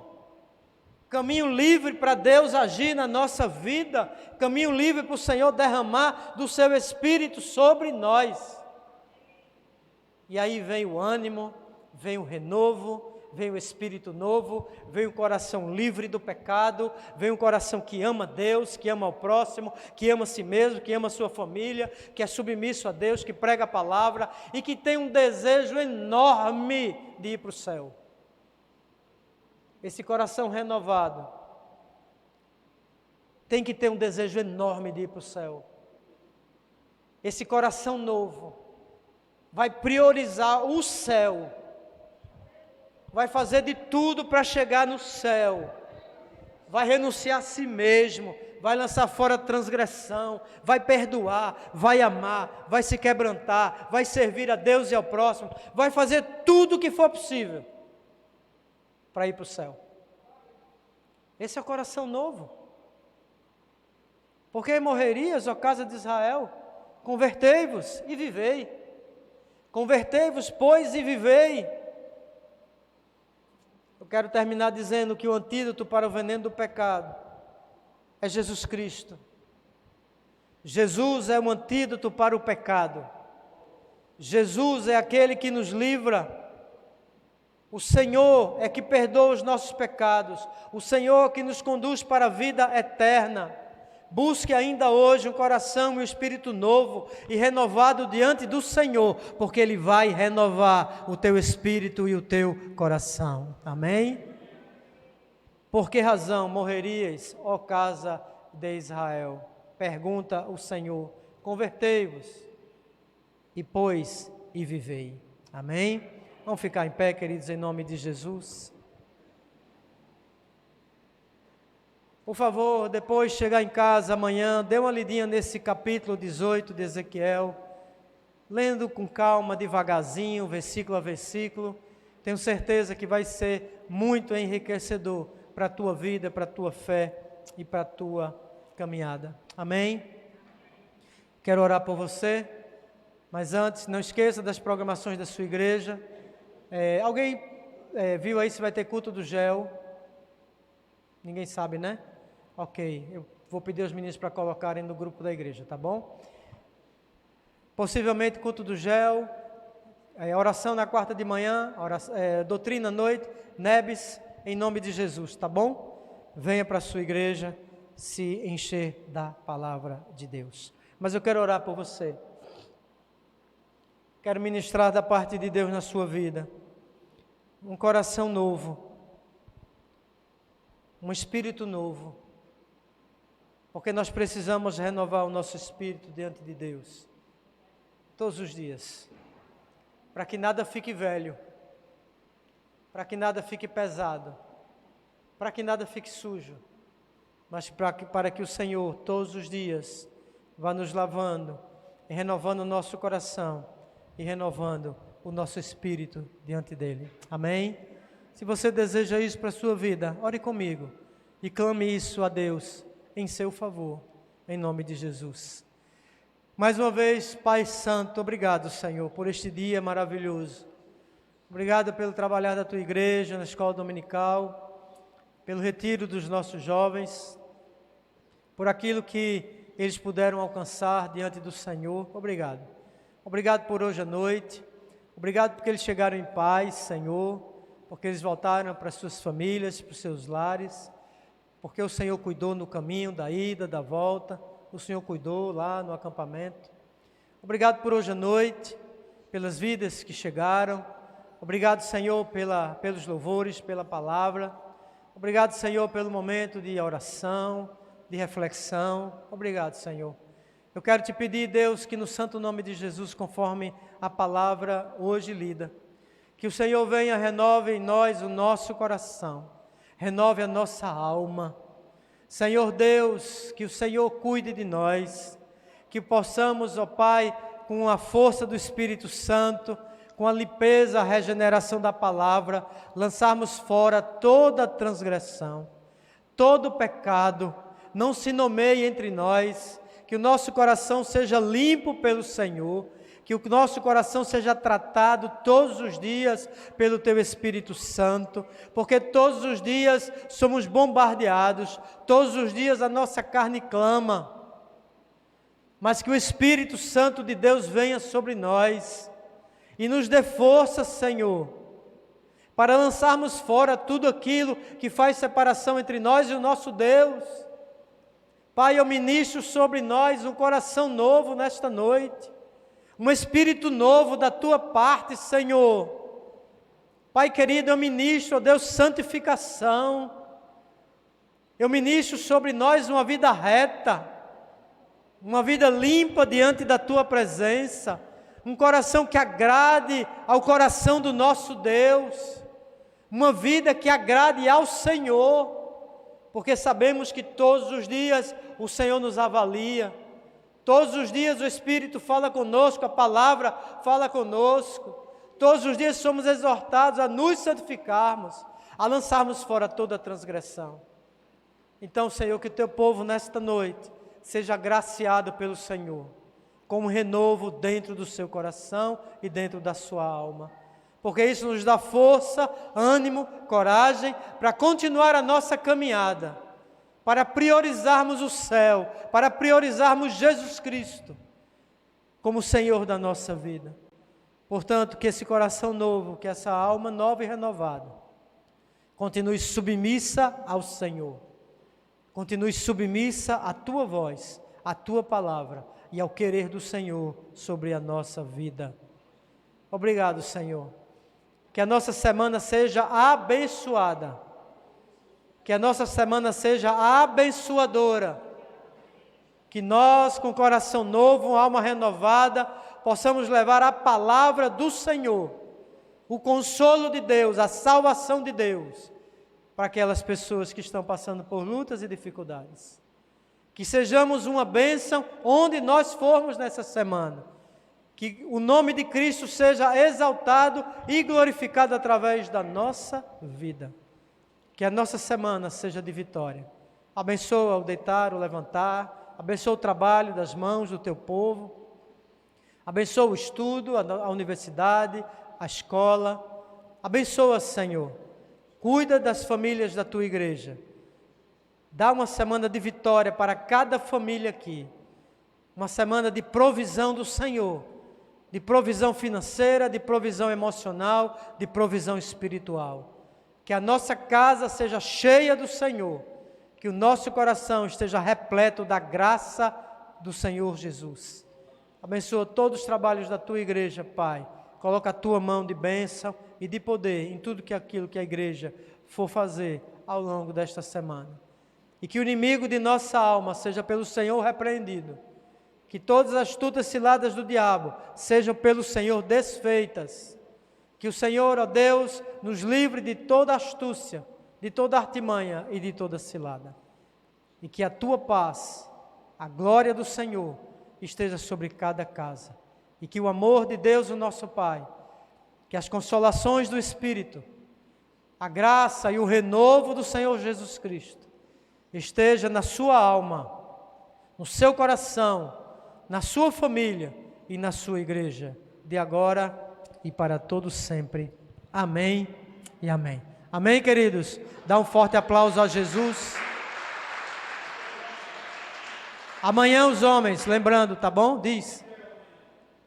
Caminho livre para Deus agir na nossa vida, caminho livre para o Senhor derramar do seu Espírito sobre nós. E aí vem o ânimo, vem o renovo, vem o Espírito novo, vem o coração livre do pecado, vem um coração que ama Deus, que ama o próximo, que ama a si mesmo, que ama a sua família, que é submisso a Deus, que prega a palavra e que tem um desejo enorme de ir para o céu. Esse coração renovado tem que ter um desejo enorme de ir para o céu. Esse coração novo vai priorizar o céu, vai fazer de tudo para chegar no céu, vai renunciar a si mesmo, vai lançar fora a transgressão, vai perdoar, vai amar, vai se quebrantar, vai servir a Deus e ao próximo, vai fazer tudo o que for possível para ir para o céu. Esse é o coração novo. Porque morrerias, ó casa de Israel? Convertei-vos e vivei. Convertei-vos, pois, e vivei. Eu quero terminar dizendo que o antídoto para o veneno do pecado é Jesus Cristo. Jesus é o antídoto para o pecado. Jesus é aquele que nos livra. O Senhor é que perdoa os nossos pecados. O Senhor que nos conduz para a vida eterna. Busque ainda hoje um coração e um espírito novo e renovado diante do Senhor, porque Ele vai renovar o teu espírito e o teu coração. Amém? Por que razão morrerias, ó casa de Israel? Pergunta o Senhor. Convertei-vos e pois e vivei. Amém? Vamos ficar em pé, queridos, em nome de Jesus. Por favor, depois de chegar em casa amanhã, dê uma lidinha nesse capítulo 18 de Ezequiel, lendo com calma, devagarzinho, versículo a versículo. Tenho certeza que vai ser muito enriquecedor para a tua vida, para a tua fé e para a tua caminhada. Amém? Quero orar por você, mas antes, não esqueça das programações da sua igreja. Alguém viu aí se vai ter culto do GEL? Ninguém sabe, né? Ok, eu vou pedir aos meninos para colocarem no grupo da igreja, tá bom? Possivelmente culto do GEL, oração na quarta de manhã, doutrina à noite, Nebis, em nome de Jesus, tá bom? Venha para a sua igreja se encher da palavra de Deus. Mas eu quero orar por você. Quero ministrar da parte de Deus na sua vida. um coração novo, um espírito novo, porque nós precisamos renovar o nosso espírito diante de Deus, todos os dias, para que nada fique velho, para que nada fique pesado, para que nada fique sujo, mas para que o Senhor, todos os dias, vá nos lavando e renovando o nosso coração e renovando o nosso espírito diante dEle. Amém? Se você deseja isso para a sua vida, ore comigo e clame isso a Deus em seu favor, em nome de Jesus. Mais uma vez, Pai Santo, obrigado, Senhor, por este dia maravilhoso. Obrigado pelo trabalhar da Tua igreja, na escola dominical, pelo retiro dos nossos jovens, por aquilo que eles puderam alcançar diante do Senhor. Obrigado. Obrigado por hoje à noite. Obrigado porque eles chegaram em paz, Senhor, porque eles voltaram para suas famílias, para os seus lares, porque o Senhor cuidou no caminho da ida, da volta, o Senhor cuidou lá no acampamento. Obrigado por hoje à noite, pelas vidas que chegaram. Obrigado, Senhor, pelos louvores, pela palavra. Obrigado, Senhor, pelo momento de oração, de reflexão. Obrigado, Senhor. Eu quero te pedir, Deus, que no santo nome de Jesus, conforme a palavra hoje lida, que o Senhor venha, renove em nós o nosso coração, renove a nossa alma. Senhor Deus, que o Senhor cuide de nós, que possamos, ó Pai, com a força do Espírito Santo, com a limpeza, a regeneração da palavra, lançarmos fora toda transgressão, todo pecado, não se nomeie entre nós, que o nosso coração seja limpo pelo Senhor, que o nosso coração seja tratado todos os dias pelo Teu Espírito Santo, porque todos os dias somos bombardeados, todos os dias a nossa carne clama, mas que o Espírito Santo de Deus venha sobre nós e nos dê força, Senhor, para lançarmos fora tudo aquilo que faz separação entre nós e o nosso Deus. Pai, eu ministro sobre nós um coração novo nesta noite, um espírito novo da Tua parte, Senhor. Pai querido, eu ministro, ó Deus, santificação. Eu ministro sobre nós uma vida reta, uma vida limpa diante da Tua presença, um coração que agrade ao coração do nosso Deus, uma vida que agrade ao Senhor, porque sabemos que todos os dias o Senhor nos avalia, todos os dias o Espírito fala conosco, a palavra fala conosco, todos os dias somos exortados a nos santificarmos, a lançarmos fora toda a transgressão. Então, Senhor, que o Teu povo nesta noite seja agraciado pelo Senhor, com um renovo dentro do seu coração e dentro da sua alma, porque isso nos dá força, ânimo, coragem para continuar a nossa caminhada, para priorizarmos o céu, para priorizarmos Jesus Cristo como Senhor da nossa vida. Portanto, que esse coração novo, que essa alma nova e renovada, continue submissa ao Senhor, continue submissa à Tua voz, à Tua palavra e ao querer do Senhor sobre a nossa vida. Obrigado, Senhor. Que a nossa semana seja abençoada, que a nossa semana seja abençoadora, que nós, com coração novo, alma renovada, possamos levar a palavra do Senhor, o consolo de Deus, a salvação de Deus, para aquelas pessoas que estão passando por lutas e dificuldades. Que sejamos uma bênção onde nós formos nessa semana, que o nome de Cristo seja exaltado e glorificado através da nossa vida. Que a nossa semana seja de vitória. Abençoa o deitar, o levantar, abençoa o trabalho das mãos do Teu povo, abençoa o estudo, a universidade, a escola, abençoa, Senhor, cuida das famílias da Tua igreja, dá uma semana de vitória para cada família aqui, uma semana de provisão do Senhor, de provisão financeira, de provisão emocional, de provisão espiritual. Que a nossa casa seja cheia do Senhor, que o nosso coração esteja repleto da graça do Senhor Jesus. Abençoa todos os trabalhos da Tua igreja, Pai, coloca a tua mão de bênção e de poder em tudo aquilo que a igreja for fazer ao longo desta semana. E que o inimigo de nossa alma seja pelo Senhor repreendido. Que todas as astutas ciladas do diabo sejam pelo Senhor desfeitas. Que o Senhor, ó Deus, nos livre de toda astúcia, de toda artimanha e de toda cilada. E que a tua paz, a glória do Senhor, esteja sobre cada casa. E que o amor de Deus, o nosso Pai, que as consolações do Espírito, a graça e o renovo do Senhor Jesus Cristo, esteja na sua alma, no seu coração, na sua família e na sua igreja, de agora e para todos sempre. Amém e amém. Amém, queridos? Dá um forte aplauso a Jesus. Amanhã os homens, lembrando, tá bom? Diz.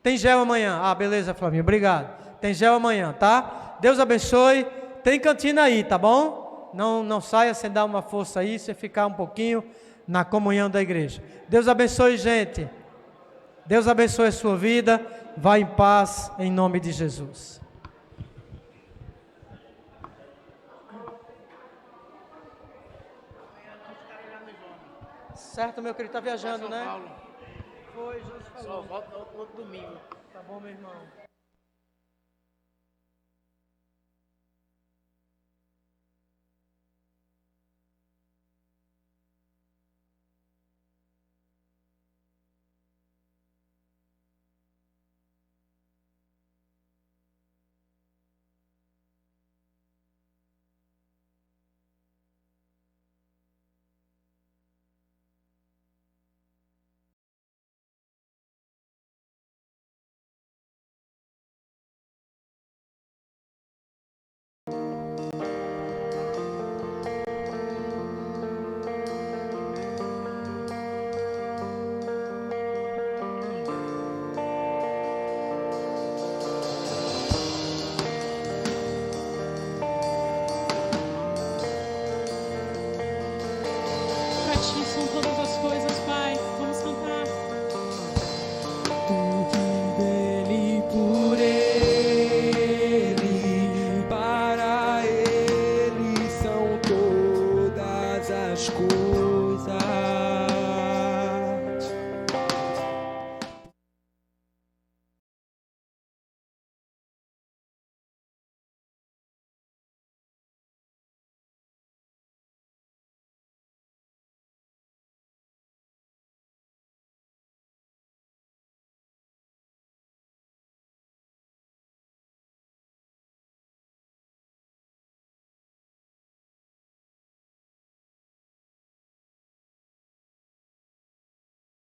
Tem gel amanhã. Ah, beleza, Flavinho, obrigado. Tem gel amanhã, tá? Deus abençoe. Tem cantina aí, tá bom? Não saia sem dar uma força aí, sem ficar um pouquinho na comunhão da igreja. Deus abençoe, gente. Deus abençoe a sua vida. Vá em paz, em nome de Jesus. Certo, meu querido, está viajando, né? Foi, Jesus falou. Só volta no outro domingo. Tá bom, meu irmão.